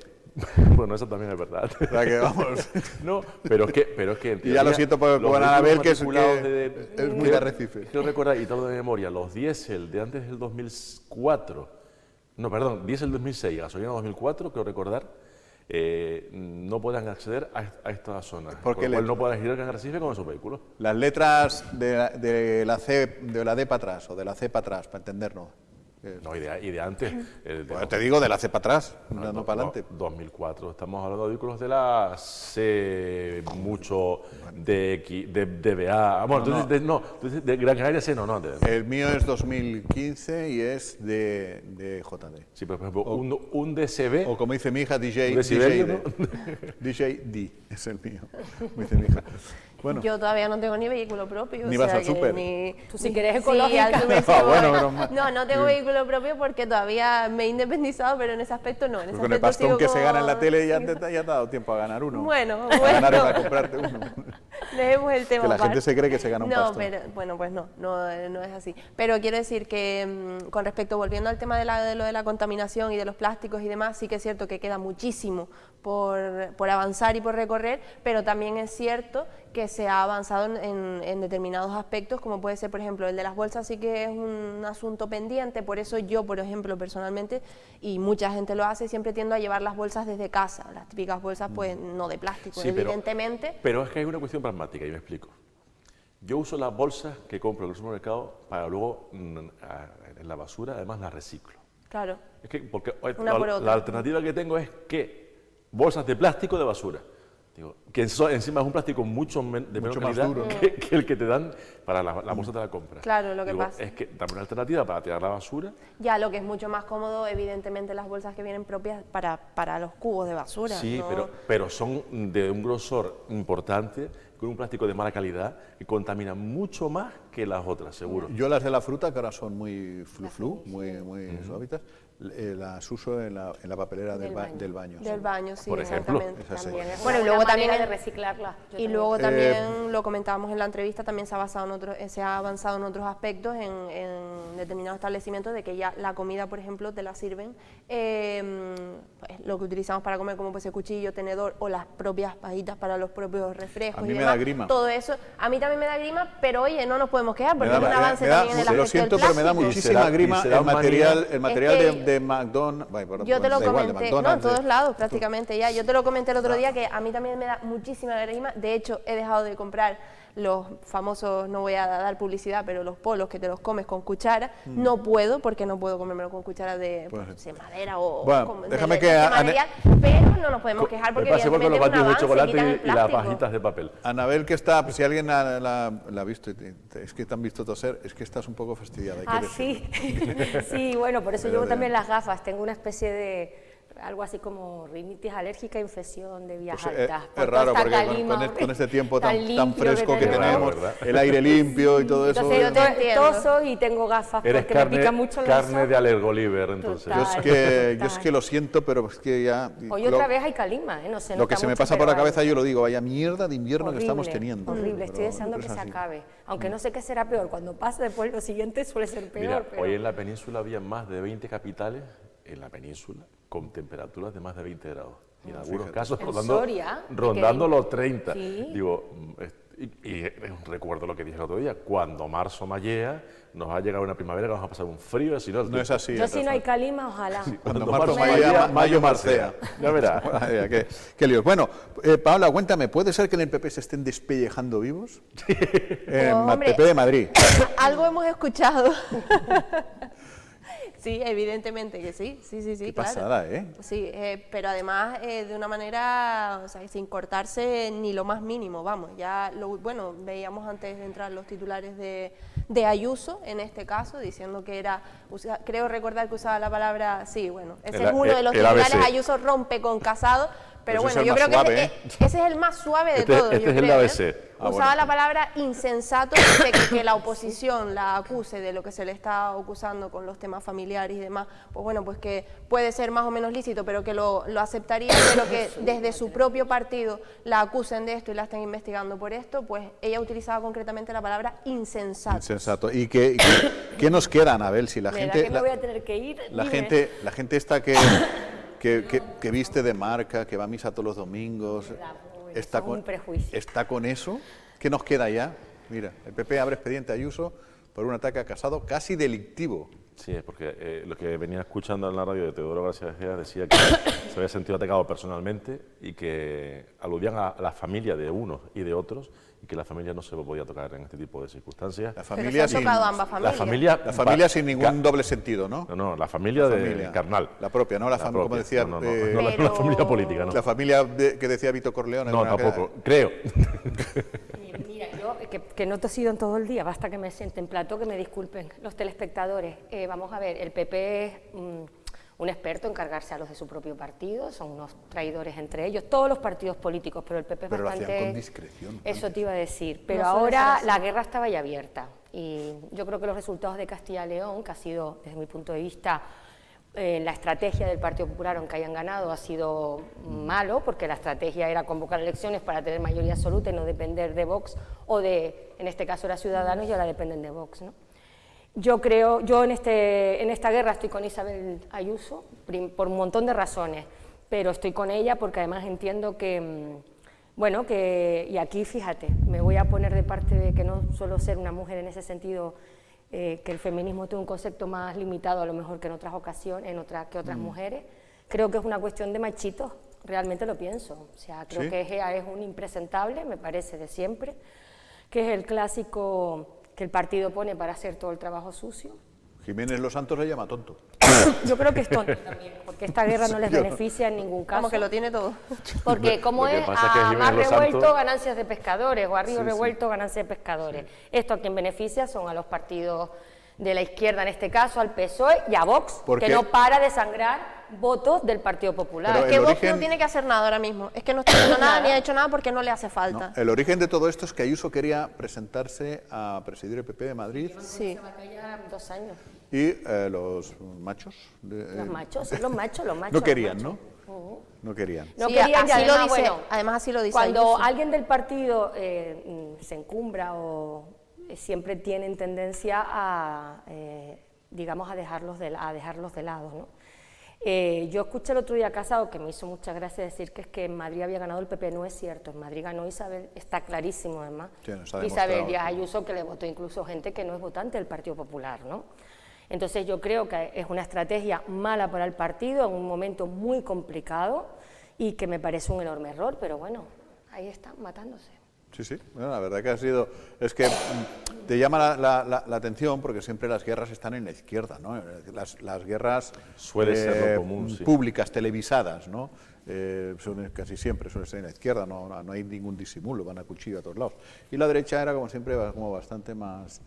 Bueno, eso también es verdad. O sea que vamos. No, pero es que en Y ya lo teoría, siento por los Anabel, vehículos que es matriculados es muy de Arrecife. Quiero recordar, y todo de memoria, los diésel de antes del 2004, no, perdón, diésel 2006, gasolina 2004, quiero recordar, no puedan acceder a esta zona. Porque por lo cual no puedan girar en Arrecife con esos vehículos. Las letras de la D para atrás o de la C para atrás, para entendernos. No, y de antes. Pues te digo de la C para atrás, no para adelante. 2004, estamos hablando de vehículos de la C, mucho de BA. Bueno, entonces de Gran Canaria C, no. El mío es 2015 y es de JD. Sí, pero por ejemplo, un DCB. O como dice mi hija, DJ D es el mío, como dice mi hija. Bueno. Yo todavía no tengo ni vehículo propio. Ni o vas sea al súper. Tú si quieres Sí, ecológica. al súper sí Bueno, voy. No tengo vehículo propio porque todavía me he independizado, pero en ese aspecto no. En ese Pues con el aspecto pastón sigo que se como- gana en la tele ya te ha dado tiempo a ganar uno. Bueno, A ganar bueno. para comprarte uno. Dejemos el tema Que la gente aparte. se cree que se gana un no, pastón. pero bueno, pues no es así. Pero quiero decir que con respecto, volviendo al tema de lo de la contaminación y de los plásticos y demás, sí que es cierto que queda muchísimo por avanzar y por recorrer, pero también es cierto que se ha avanzado en determinados aspectos, como puede ser, por ejemplo, el de las bolsas sí que es un asunto pendiente, por eso yo, por ejemplo, personalmente, y mucha gente lo hace, siempre tiendo a llevar las bolsas desde casa, las típicas bolsas, pues, no de plástico, Sí, evidentemente. Pero es que hay una cuestión pragmática, y me explico. Yo uso las bolsas que compro en el supermercado para luego, en la basura, además las reciclo. Claro. Es que, porque Una por otra. la alternativa que tengo es que bolsas de plástico de basura. Digo, que encima es un plástico mucho de menor más calidad duro, ¿no? que el que te dan para la bolsa de la compra. Claro, lo que Digo, pasa. es que dame una alternativa para tirar la basura. Ya, lo que es mucho más cómodo, evidentemente, las bolsas que vienen propias para los cubos de basura. Sí, ¿no? pero son de un grosor importante, con un plástico de mala calidad, que contamina mucho más que las otras, seguro. Yo las de la fruta, que ahora son muy flu-flu, muy suavitas, las uso en la papelera del baño. Del baño, sí, Por ejemplo. exactamente. Es así. También es Bueno, y una luego buena también manera de reciclarla. Yo Y también. luego también lo comentábamos en la entrevista, también se ha basado en otros, se ha avanzado en otros aspectos en determinados establecimientos de que ya la comida, por ejemplo, te la sirven pues, lo que utilizamos para comer, como puede ser cuchillo, tenedor o las propias pajitas para los propios refrescos. A mí y me demás. da grima. Todo eso, a mí también me da grima, pero oye, no nos podemos quedar porque Me es un avance también en el lo aspecto siento, del pero me da plástico. muchísima grima y será el material Es que de McDonald's. Yo te lo da igual, de comenté, no, en McDonald's, todos lados prácticamente ya. Yo te lo comenté el otro día que a mí también me da muchísima grima. De hecho, he dejado de comprar los famosos, no voy a dar publicidad, pero los polos que te los comes con cuchara. No puedo, porque no puedo comérmelo con cuchara de madera o Bueno, déjame de que este material, pero no nos podemos quejar porque Me pasa igual con los evidentemente es un batidos de avance, chocolate quitan el y las plástico. pajitas de papel. Anabel, que está, si alguien la ha visto, es que te han visto toser, es que estás un poco fastidiada. hay que Ah, decirlo. sí. Sí, bueno, por eso Pero llevo de- también las gafas. Tengo una especie de algo así como rinitis alérgica, infección de vías Pues, altas. es por raro toda esta porque calima con este tiempo tan limpio fresco que tenemos. tenemos, ¿verdad? el aire limpio y todo eso. Entonces yo te entiendo. toso y tengo gafas Eres porque me pica mucho los carne ojos. de alergoliver, entonces. Yo Total. es que lo siento, pero es que ya... Hoy otra vez hay calima, no se Lo que nota se me mucho, pasa por pero la cabeza, hay. yo lo digo, vaya mierda de invierno que estamos Horrible, teniendo. Horrible, estoy Pero deseando que es se así. acabe. Aunque no sé qué será peor, cuando pase después lo siguiente suele ser peor. Mira, pero... hoy en la península había más de 20 capitales en la península con temperaturas de más de 20 grados. Y en algunos casos ¿En rondando, Soria? rondando los 30. Sí. Digo, recuerdo lo que dije el otro día, cuando marzo mallea, nos va a llegar una primavera que vamos a pasar un frío, si no... No es así. Yo si no hay calima, ojalá. Cuando marzo marzo mallea, mayo marcea. Ya verás. Vaya, qué líos. Bueno, Paola, cuéntame, ¿puede ser que en el PP se estén despellejando vivos? Hombre. PP de Madrid. Algo hemos escuchado. Sí, evidentemente que sí, sí, Qué claro. pasada, ¿eh? Sí, pero además de una manera, o sea, sin cortarse ni lo más mínimo, vamos. Ya, bueno, veíamos antes de entrar los titulares de Ayuso, en este caso, diciendo que era, creo recordar que usaba la palabra, sí, bueno, ese es uno de los el titulares, ABC. Ayuso rompe con Casado, pero Pues bueno, ese yo es el creo más que suave, ese es el más suave de Este- todos, este yo es el creo, ABC. Ah, Usaba bueno. la palabra insensato de que la oposición la acuse de lo que se le está acusando con los temas familiares y demás, pues bueno, pues que puede ser más o menos lícito, pero que lo aceptaría, pero que desde su propio partido la acusen de esto y la estén investigando por esto, pues ella utilizaba concretamente la palabra insensato. Insensato. ¿Y qué nos queda, Anabel? Si la ¿Verdad gente... que me voy a tener que ir? La Dime. gente esta que viste de marca, que va a misa todos los domingos, eso es un prejuicio. ¿está con eso? ¿Qué nos queda ya? Mira, el PP abre expediente a Ayuso por un ataque a Casado casi delictivo. Sí, es porque lo que venía escuchando en la radio de Teodoro García Gea decía que se había sentido atacado personalmente y que aludían a la familia de unos y de otros y que la familia no se podía tocar en este tipo de circunstancias. La Pero se familia han sin, tocado ambas familias. La familia sin ningún doble sentido, ¿no? No, la familia de carnal. La propia, ¿no? La familia, como decía... No, Pero- la familia política, no. La familia que decía Vito Corleone. No, ¿no? tampoco, creo. Mira, yo que no he tosido en todo el día, basta que me siente en plató, que me disculpen los telespectadores. Vamos a ver, el PP es un experto en cargarse a los de su propio partido, son unos traidores entre ellos, todos los partidos políticos, pero el PP es Pero lo hacían bastante... con discreción. Eso te iba a decir, pero No suele ser ahora así. la guerra estaba ya abierta y yo creo que los resultados de Castilla y León, que ha sido, desde mi punto de vista, la estrategia del Partido Popular, aunque hayan ganado, ha sido malo, porque la estrategia era convocar elecciones para tener mayoría absoluta y no depender de Vox, o de, en este caso era Ciudadanos y ahora dependen de Vox, ¿no? Yo en esta guerra estoy con Isabel Ayuso, por un montón de razones, pero estoy con ella porque además entiendo que, bueno, y aquí fíjate, me voy a poner de parte de que no suelo ser una mujer en ese sentido, que el feminismo tiene un concepto más limitado a lo mejor que en otras ocasiones, que otras mujeres. Creo que es una cuestión de machitos, realmente lo pienso. O sea, creo ¿Sí? que ella es un impresentable, me parece, de siempre, que es el clásico que el partido pone para hacer todo el trabajo sucio. Jiménez Los Santos le llama tonto. Yo creo que es tonto también, porque esta guerra no les beneficia en ningún caso. Como que lo tiene todo. Porque como Lo que es pasa es que a Jiménez mar Los revuelto, Santos- ganancias de pescadores, o a río revuelto, ganancias de pescadores. Esto a quien beneficia son a los partidos de la izquierda, en este caso al PSOE y a Vox, Porque- que no para de sangrar votos del Partido Popular. Pero Es que el Vox origen- no tiene que hacer nada ahora mismo. Es que no está haciendo nada ni ha hecho nada porque no le hace falta. ¿No? El origen de todo esto es que Ayuso quería presentarse a presidir el PP de Madrid Sí. Ya 2 años. y los machos... Los machos, sí, los machos. no querían, los ¿no? machos. No querían. No Sí, querían y así lo además, dice, bueno, además así lo dice cuando Ayuso. alguien del partido se encumbra o siempre tienen tendencia a, digamos, a dejarlos de lado, ¿no? Yo escuché el otro día a Casado, que me hizo mucha gracia decir que es que en Madrid había ganado el PP. No es cierto, en Madrid ganó Isabel, está clarísimo además, Sí, nos ha Isabel demostrado. Díaz Ayuso, que le votó incluso gente que no es votante del Partido Popular, ¿no? Entonces yo creo que es una estrategia mala para el partido en un momento muy complicado y que me parece un enorme error, pero bueno, ahí están matándose. Sí, sí, bueno, la verdad que ha sido... Es que te llama la atención porque siempre las guerras están en la izquierda, ¿no? Las guerras Suele ser lo común, sí. públicas, televisadas, ¿no? Casi siempre suele ser en la izquierda, no hay ningún disimulo, van a cuchillo a todos lados. Y la derecha era como siempre como bastante más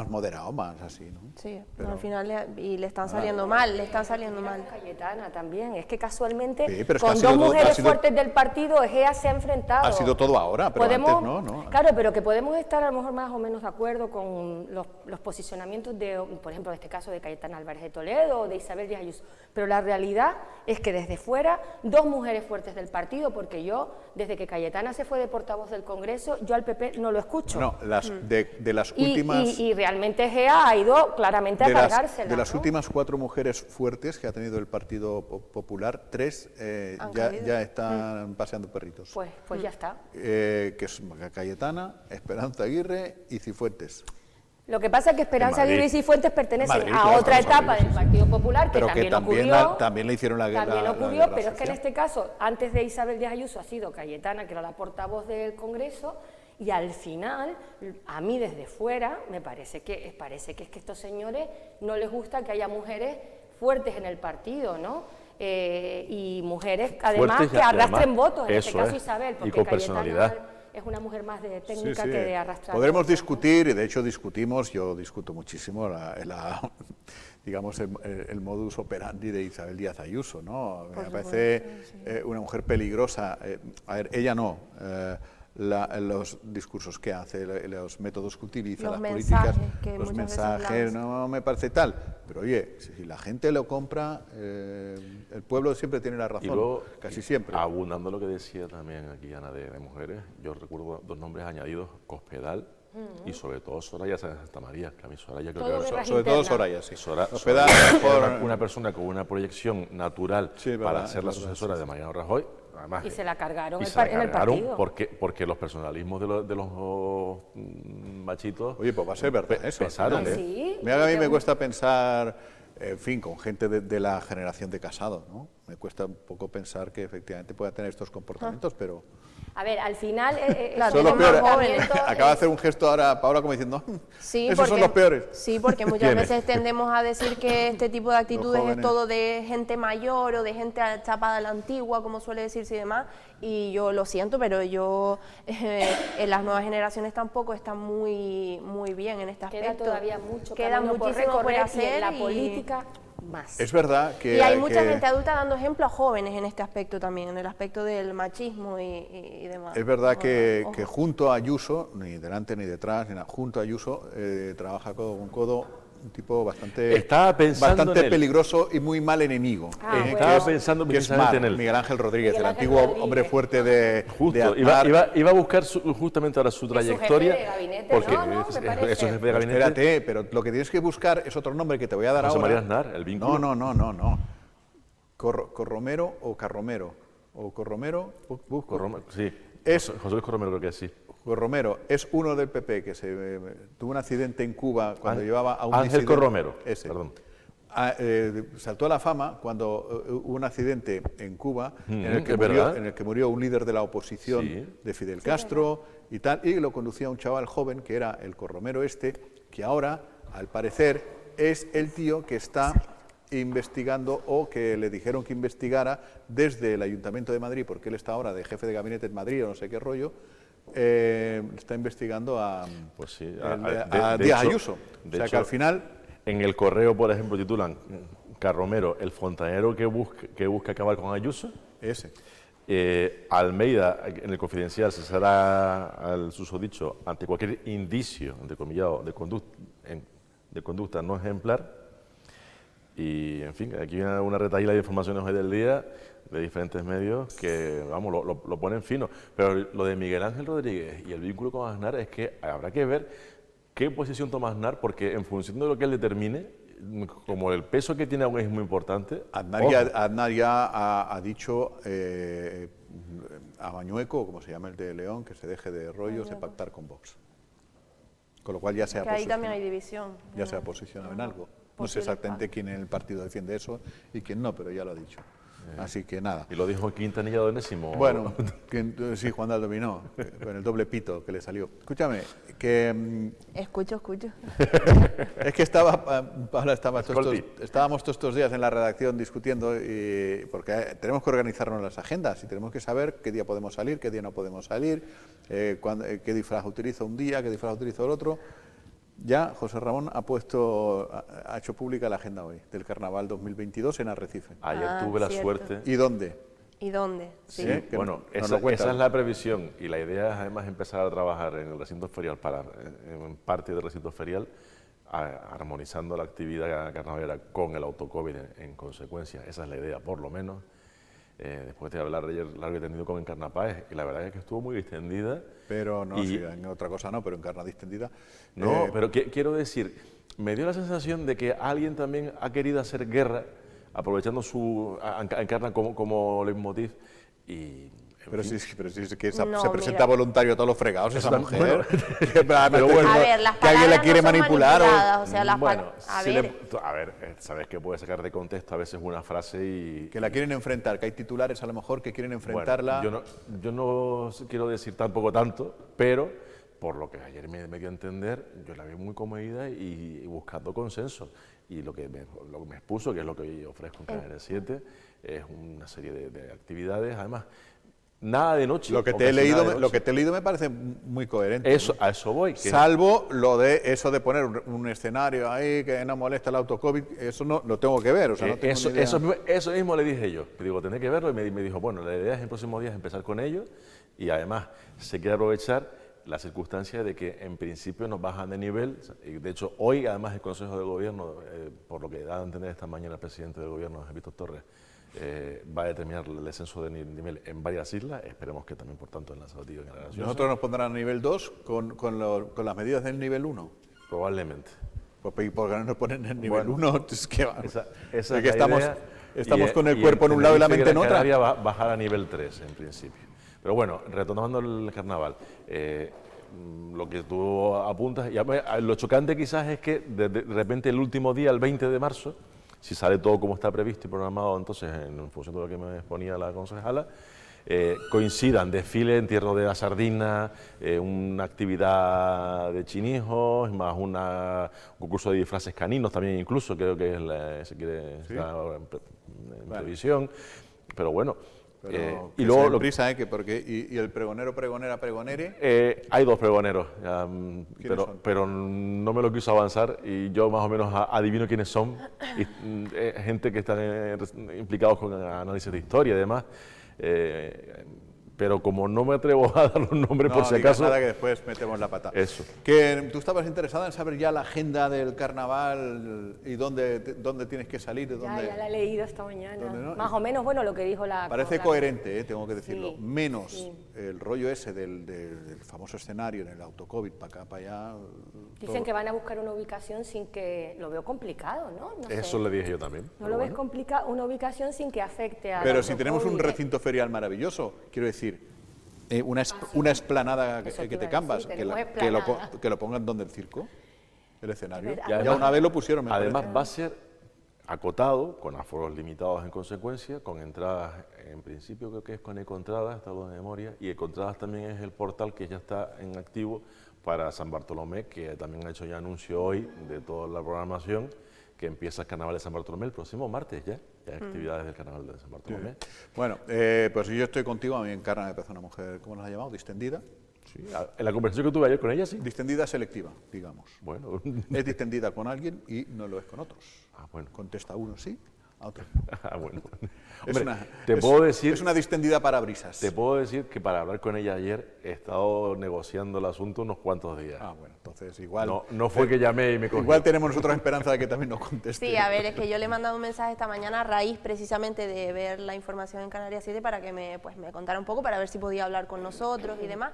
moderado, más así, ¿no? Sí, Pero- al final le están saliendo mal, le están saliendo mal. Cayetana también, es que casualmente Sí, pero es que con ha sido dos todo- mujeres ha sido- fuertes del partido, Egea se ha enfrentado. Ha sido todo ahora, pero Podemos- antes no. Claro, pero que podemos estar a lo mejor más o menos de acuerdo con los posicionamientos de, por ejemplo, en este caso de Cayetana Álvarez de Toledo o de Isabel Díaz Ayuso, pero la realidad es que desde fuera, dos mujeres fuertes del partido, porque yo, desde que Cayetana se fue de portavoz del Congreso, yo al PP no lo escucho. No, de las Y- últimas... y realmente Egea ha ido claramente a cargársela. de las ¿no? últimas 4 mujeres fuertes que ha tenido el Partido Popular, 3 Han ya caído. están paseando perritos. Pues ya está. Que es Cayetana, Esperanza Aguirre y Cifuentes. Lo que pasa es que Esperanza En Madrid. Aguirre y Cifuentes pertenecen Madrid, a claro, otra claro, etapa Madrid, del sí, Partido Popular, que Pero también que ocurrió. también le hicieron la guerra. También la ocurrió, guerra pero es que en social. este caso, antes de Isabel Díaz Ayuso ha sido Cayetana, que era la portavoz del Congreso, y al final, a mí desde fuera, me parece que es que estos señores no les gusta que haya mujeres fuertes en el partido, ¿no? Y mujeres, además, Fuertes y que arrastren además, votos, en este eso caso es, Isabel, y porque con Cayetana personalidad. es una mujer más de Sí, técnica sí. que de arrastrar Podremos votos. discutir, y de hecho yo discuto muchísimo digamos, el modus operandi de Isabel Díaz Ayuso, ¿no? Me parece una mujer peligrosa. A ver, ella no. Los discursos que hace, los métodos que utiliza, Los las mensajes políticas, que los muchas veces mensajes, lanza. no me parece tal. Pero oye, si la gente lo compra, el pueblo siempre tiene la Y razón, luego, casi siempre. abundando lo que decía también aquí Ana de mujeres, yo recuerdo 2 nombres añadidos, Cospedal y sobre todo Soraya Santa María, que a mí Soraya creo Todo que guerra Sobre todo interna. Soraya, sí. Soraya Cospedal, era por- una persona con una proyección natural Sí, para verdad, ser la es verdad, sucesora de Mariano Rajoy. Además, Y se la cargaron y el se la en el cargaron partido. porque los personalismos de los machitos Oye, pues va a ser verdad eso. al pesaron, final, ¿eh? Sí, Mira que a mí porque me cuesta pensar, en fin, con gente de la generación de Casado, ¿no? Me cuesta un poco pensar que efectivamente pueda tener estos comportamientos, pero... A ver, al final... Claro, Son los más peores. jóvenes. Acaba de hacer un gesto ahora Paula como diciendo, Sí, esos porque, son los peores. Sí, porque muchas ¿Quiénes? veces tendemos a decir que este tipo de actitudes es jóvenes. todo de gente mayor o de gente chapada a la antigua, como suele decirse y demás. Y yo lo siento, pero yo en las nuevas generaciones tampoco están muy bien en este aspecto. Queda todavía mucho Queda camino por muchísimo por recorrer hacer y en la y- política más. Es verdad que... Y hay mucha gente adulta dando ejemplo a jóvenes en este aspecto también, en el aspecto del machismo y demás. Es verdad que Ojo. junto a Ayuso, ni delante ni detrás, ni nada, junto a Ayuso, trabaja codo con codo un tipo bastante, Estaba pensando bastante en él. peligroso y muy mal enemigo. Estaba pensando que es precisamente Mar, en él. Miguel Ángel Rodríguez, Miguel el Ángel antiguo Rodríguez. hombre fuerte de Justo, Aznar. iba a buscar justamente ahora su trayectoria. jefe de gabinete, porque ¿no? ¿No? Me parece. eso es jefe de gabinete. Espérate, pero lo que tienes que buscar es otro nombre que te voy a dar José ahora. María Aznar, el vínculo. No. Corromero o Carromero. O Corromero, busco. Sí, Es- José Luis Corromero creo que sí. Corromero es uno del PP que tuvo un accidente en Cuba cuando llevaba a un Ángel disidente. Corromero, Ese. perdón. Saltó a la fama cuando hubo un accidente en Cuba en, el que es murió, verdad. en el que murió un líder de la oposición Sí. de Fidel Castro y tal, y lo conducía un chaval joven que era el Corromero este, que ahora al parecer, es el tío que está investigando o que le dijeron que investigara desde el Ayuntamiento de Madrid, porque él está ahora de jefe de gabinete en Madrid o no sé qué rollo, está investigando a, pues sí, a de Díaz hecho, Ayuso. O sea hecho, que al final... En El Correo, por ejemplo, titulan Carromero, el fontanero que busca acabar con Ayuso. Ese. Almeida, en El Confidencial, se cesará al susodicho ante cualquier indicio, entrecomillado, de conducta no ejemplar. Y, en fin, aquí viene una retahíla de informaciones hoy del día de diferentes medios que, vamos, lo ponen fino. Pero lo de Miguel Ángel Rodríguez y el vínculo con Aznar es que habrá que ver qué posición toma Aznar, porque en función de lo que él determine, como el peso que tiene aún es muy importante... Aznar ya ha dicho a Mañueco, como se llama el de León, que se deje de rollos de pactar con Vox. Con lo cual ya se ha ahí también hay división. Ya se ha posicionado en algo. No sé exactamente quién en el partido defiende eso y quién no, pero ya lo ha dicho. Así que nada. Y lo dijo Quintanilla Donésimo. Bueno, sí, Juan Daldo Dominó, con el doble pito que le salió. Escúchame, que... Escucho. Es que Paula, estábamos todos estos días en la redacción discutiendo, porque tenemos que organizarnos las agendas y tenemos que saber qué día podemos salir, qué día no podemos salir, qué disfraz utilizo un día, qué disfraz utilizo el otro. Ya José Ramón ha hecho pública la agenda hoy del Carnaval 2022 en Arrecife. Ayer tuve la suerte. ¿Y dónde? Sí. Bueno, esa es la previsión y la idea es además empezar a trabajar en el recinto ferial, en parte del recinto ferial, armonizando la actividad carnavalera con el autocovid en consecuencia. Esa es la idea, por lo menos. Después de hablar ayer largo y tendido con Encarnapáez, y la verdad es que estuvo muy distendida. Pero no, sí, en otra cosa no, pero Encarna distendida. No, pero quiero decir, me dio la sensación de que alguien también ha querido hacer guerra, aprovechando a Encarna como leitmotiv, y... Pero sí es que se presenta voluntario a todos los fregados esa mujer. Bueno, pero bueno, a ver, las que alguien la quiere no son manipular. manipuladas, o sea, a ver, sabes que puede sacar de contexto a veces una frase y... Que la quieren enfrentar, que hay titulares a lo mejor que quieren enfrentarla. Bueno, yo no quiero decir tampoco tanto, pero por lo que ayer me dio a entender, yo la vi muy comedida y buscando consenso. Y lo que me expuso, que es lo que yo ofrezco en Canal 7, es una serie de actividades, además... Nada de noche. Lo que te he leído me parece muy coherente. A eso voy. Salvo lo de eso de poner un escenario ahí que no molesta el autocovid, eso no lo tengo que ver. O sea, no tengo ni idea. Eso mismo le dije yo. Digo, tendré que verlo y me dijo, bueno, la idea es en próximos días empezar con ello y además se quiere aprovechar la circunstancia de que en principio nos bajan de nivel. Y de hecho, hoy además el Consejo de Gobierno, por lo que da a entender esta mañana el presidente del Gobierno, Víctor Torres, va a determinar el descenso de nivel en varias islas, esperemos que también, por tanto, en Lanzarote y en la Nación. ¿Nosotros nos pondrán a nivel 2 con las medidas del nivel 1? Probablemente. ¿Y por qué no nos ponen en nivel 1? Es que, esa es que estamos con el cuerpo en un lado y la mente en otra. Va a bajar a nivel 3, en principio. Pero bueno, retomando el carnaval, lo que tú apuntas, lo chocante quizás es que de repente el último día, el 20 de marzo, si sale todo como está previsto y programado, entonces, en función de lo que me exponía la concejala, coincidan desfile, entierro de la sardina, una actividad de chinijos, más un concurso de disfraces caninos también incluso, creo que es está en previsión, pero bueno. Y luego prisa, y el pregonere. Hay dos pregoneros, pero no me lo quiso avanzar y yo más o menos adivino quiénes son. Gente que están implicados con análisis de historia y demás. Pero como no me atrevo a dar los nombres por si acaso... nada, que después metemos la pata. Eso. Que tú estabas interesada en saber ya la agenda del carnaval y dónde tienes que salir. Ya la he leído esta mañana. ¿No? Más o menos, bueno, lo que dijo la... Parece coherente, tengo que decirlo. Sí, menos el rollo ese del famoso escenario en el autocovid, para acá, para allá. Dicen que van a buscar una ubicación sin que... Lo veo complicado, ¿no? Eso le dije yo también. ¿No lo ves complicado? Una ubicación sin que afecte a... Pero si tenemos un recinto ferial maravilloso, quiero decir... una explanada que te cambas, que lo pongan donde el circo, el escenario. Ya una vez lo pusieron. Además va a ser acotado, con aforos limitados en consecuencia, con entradas, en principio creo que es con Ecoentradas, está lo de memoria, y Ecoentradas también es el portal que ya está en activo para San Bartolomé, que también ha hecho ya anuncio hoy de toda la programación, que empieza el Carnaval de San Bartolomé el próximo martes ya hay actividades del Carnaval de San Bartolomé. Bueno, pues yo estoy contigo, a mí Encarna me parece una mujer, ¿cómo nos ha llamado? Distendida. Sí, en la conversación que tuve ayer con ella, sí. Distendida selectiva, digamos. Bueno. Es distendida con alguien y no lo es con otros. Ah, bueno. Contesta a uno sí, a otro no. Ah, bueno. Es Hombre, una, te es- puedo decir, es una distendida para brisas. te puedo decir que para hablar con ella ayer he estado negociando el asunto unos cuantos días. Ah, bueno, entonces igual... No fue que llamé y me cogí. Igual tenemos nosotros esperanza de que también nos conteste. Sí, a ver, es que yo le he mandado un mensaje esta mañana a raíz precisamente de ver la información en Canarias 7 para que me contara un poco, para ver si podía hablar con nosotros y demás.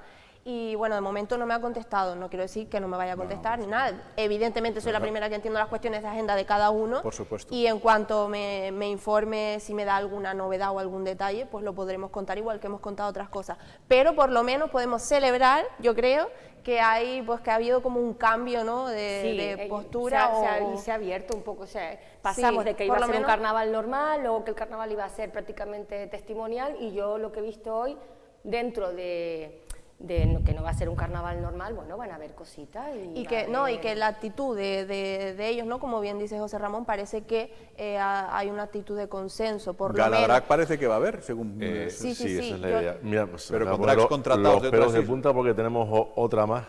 Y bueno, de momento no me ha contestado, no quiero decir que no me vaya a contestar ni nada. Evidentemente soy la primera que entiendo las cuestiones de agenda de cada uno. Por supuesto. Y en cuanto me informe si me da alguna novedad o algún detalle, pues lo podremos contar igual que hemos contado otras cosas. Pero por lo menos podemos celebrar, yo creo, que hay, pues que ha habido como un cambio, ¿no? de postura. Se ha abierto un poco, o sea, pasamos Sí, de que iba por a lo ser un menos- carnaval normal, luego que el carnaval iba a ser prácticamente testimonial, y yo lo que he visto hoy, dentro de que no va a ser un carnaval normal, bueno, van a haber cositas. Y va que, a no, y haber- que la actitud de ellos, ¿no? Como bien dice José Ramón, parece que hay una actitud de consenso, por lo menos. Galadrag parece que va a haber, según... Sí, esa es la yo- idea. Mira, pues, Pero me con voy a drags poner contratados los de pelos otras de islas. punta porque tenemos otra más.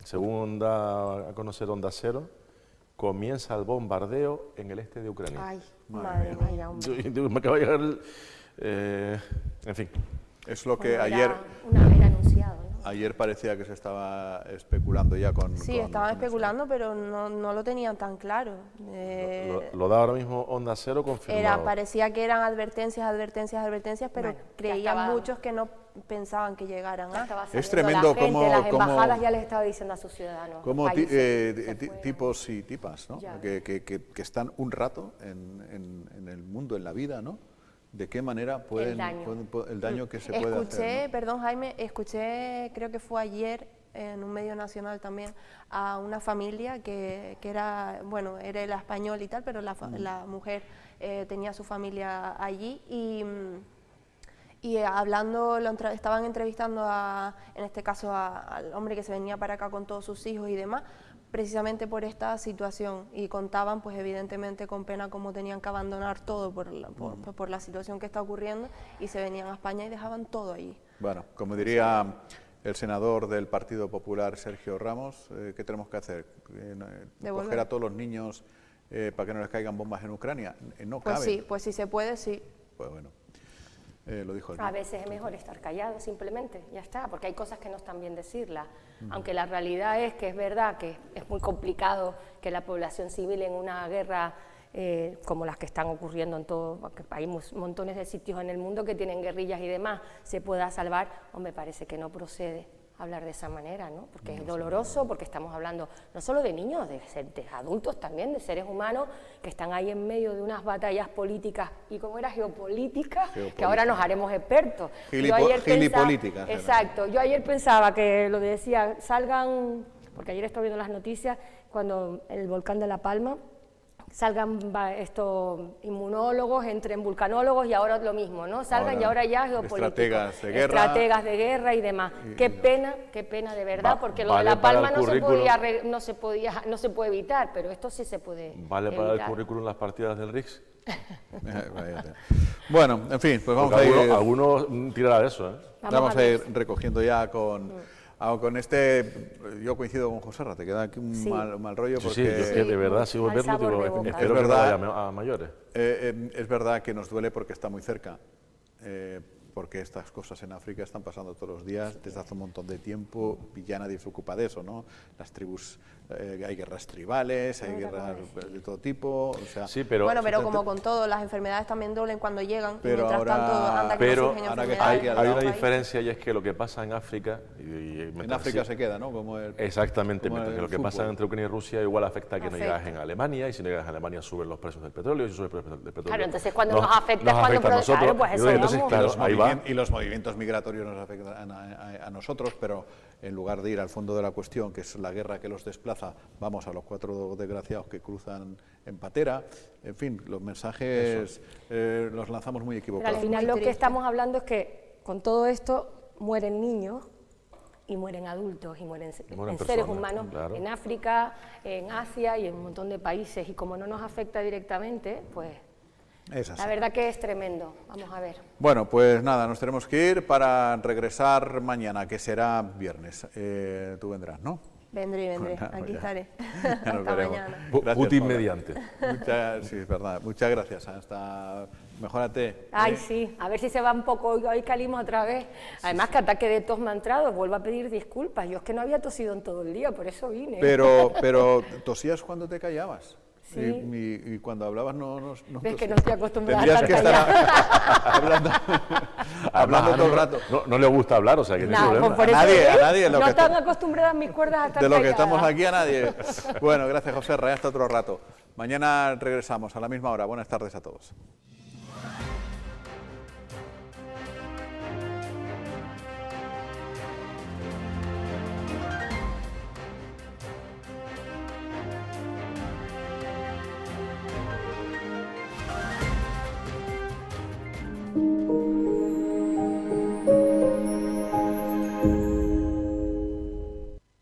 Según da a conocer Onda Cero, comienza el bombardeo en el este de Ucrania. Ay, madre mía, hombre. Me acaba de llegar en fin. Es lo que Bueno, ayer... era una vez anunciado, ¿no? Ayer parecía que se estaba especulando ya con... Sí, con- estaban con eso. especulando, pero no lo tenían tan claro. Lo da ahora mismo Onda Cero confirmado. Parecía que eran advertencias, pero Bueno, ya creían estaba- muchos que no pensaban que llegaran. Ya estaba Es saliendo tremendo la gente, cómo- las cómo- embajadas ya les estaba diciendo a sus ciudadanos. Como países, se fueron. tipos y tipas, ¿no? Ya. Que están un rato en el mundo, en la vida, ¿no? ¿De qué manera pueden... el daño que se puede hacer, ¿no? Perdón Jaime, escuché, creo que fue ayer en un medio nacional también, a una familia que era, bueno, era el español y tal, pero la mujer tenía su familia allí y hablando, estaban entrevistando en este caso al hombre que se venía para acá con todos sus hijos y demás, precisamente por esta situación, y contaban pues evidentemente con pena cómo tenían que abandonar todo por la situación que está ocurriendo, y se venían a España y dejaban todo allí. Bueno, como diría el senador del Partido Popular, Sergio Ramos, ¿qué tenemos que hacer? Devolver. ¿Coger a todos los niños para que no les caigan bombas en Ucrania? No Pues cabe. sí, pues si se puede, sí. Pues bueno, lo dijo él. A veces es mejor estar callado, simplemente, ya está, porque hay cosas que no están bien decirlas. Aunque la realidad es que es verdad que es muy complicado que la población civil en una guerra como las que están ocurriendo en todo, porque hay montones de sitios en el mundo que tienen guerrillas y demás, se pueda salvar, o me parece que no procede hablar de esa manera, ¿no? Porque es doloroso, porque estamos hablando no solo de niños, de adultos también, de seres humanos que están ahí en medio de unas batallas políticas y como era geopolíticas, que ahora nos haremos expertos. Gilipolíticas. Exacto, yo ayer pensaba que lo decía, salgan, porque ayer estoy viendo las noticias, cuando el volcán de La Palma, salgan estos inmunólogos, entren vulcanólogos y ahora lo mismo, ¿no? Salgan y ahora ya geopolíticos, estrategas de guerra y demás. Qué pena de verdad, porque lo de La Palma no se puede evitar, pero esto sí se puede ¿Vale evitar. para el currículum las partidas del RIX? Bueno, en fin, pues vamos Porque a ir... algunos tirará de eso, ¿eh? Vamos a ir recogiendo ya con este... Yo coincido con José Ra, te queda aquí un mal rollo Sí, porque... sí, yo que de verdad sigo Mal verlo, sabor de digo, boca. espero Es que no verdad. vaya a mayores. Es verdad que nos duele porque está muy cerca, porque estas cosas en África están pasando todos los días, desde hace un montón de tiempo, y ya nadie se ocupa de eso, ¿no? Las tribus, hay guerras tribales, hay guerras de todo tipo, o sea... Sí, pero, Bueno, pero como con todo, las enfermedades también duelen cuando llegan, Pero y mientras ahora- tanto anda que pero no surgen ahora que enfermedades. está aquí al hay lado. una diferencia y es que lo que pasa en África... En África se queda, ¿no? Como Exactamente, como mientras que el lo que pasa fútbol. entre Ucrania y Rusia igual afecta a que no Afecta. llegas en Alemania, y si no llegas en Alemania suben los precios del petróleo, y si sube el precio del petróleo... Claro, entonces cuando nos afecta es cuando a nosotros. claro, pues eso Entonces, vamos. claro, Los ahí y los movimientos migratorios nos afectan a nosotros, pero en lugar de ir al fondo de la cuestión, que es la guerra que los desplaza, vamos a los 4 desgraciados que cruzan en patera. En fin, los mensajes los lanzamos muy equivocados. Pero al final lo que estamos hablando es que con todo esto mueren niños y mueren adultos y mueren seres humanos, claro, en África, en Asia y en un montón de países, y como no nos afecta directamente, pues la verdad que es tremendo. Vamos a ver. Bueno, pues nada, nos tenemos que ir para regresar mañana, que será viernes. Tú vendrás, ¿no? Vendré, Bueno, aquí estaré. Ya nos Hasta veremos. mañana. Putin mediante. Sí, es verdad. Muchas gracias. Hasta... Mejórate. Ay, sí, a ver si se va un poco, hoy calimos otra vez. Además, que ataque de tos me ha entrado, vuelvo a pedir disculpas. Yo es que no había tosido en todo el día, por eso vine. Pero tosías cuando te callabas. Sí. Y cuando hablabas no Ves que no estoy acostumbrada tendrías a que estar estar hablando todo el rato. No le gusta hablar, o sea que no hay problema. Por eso A nadie. no están acostumbradas mis cuerdas a estar De lo que calladas. estamos aquí a nadie. Bueno, gracias, José. Hasta otro rato. Mañana regresamos a la misma hora. Buenas tardes a todos.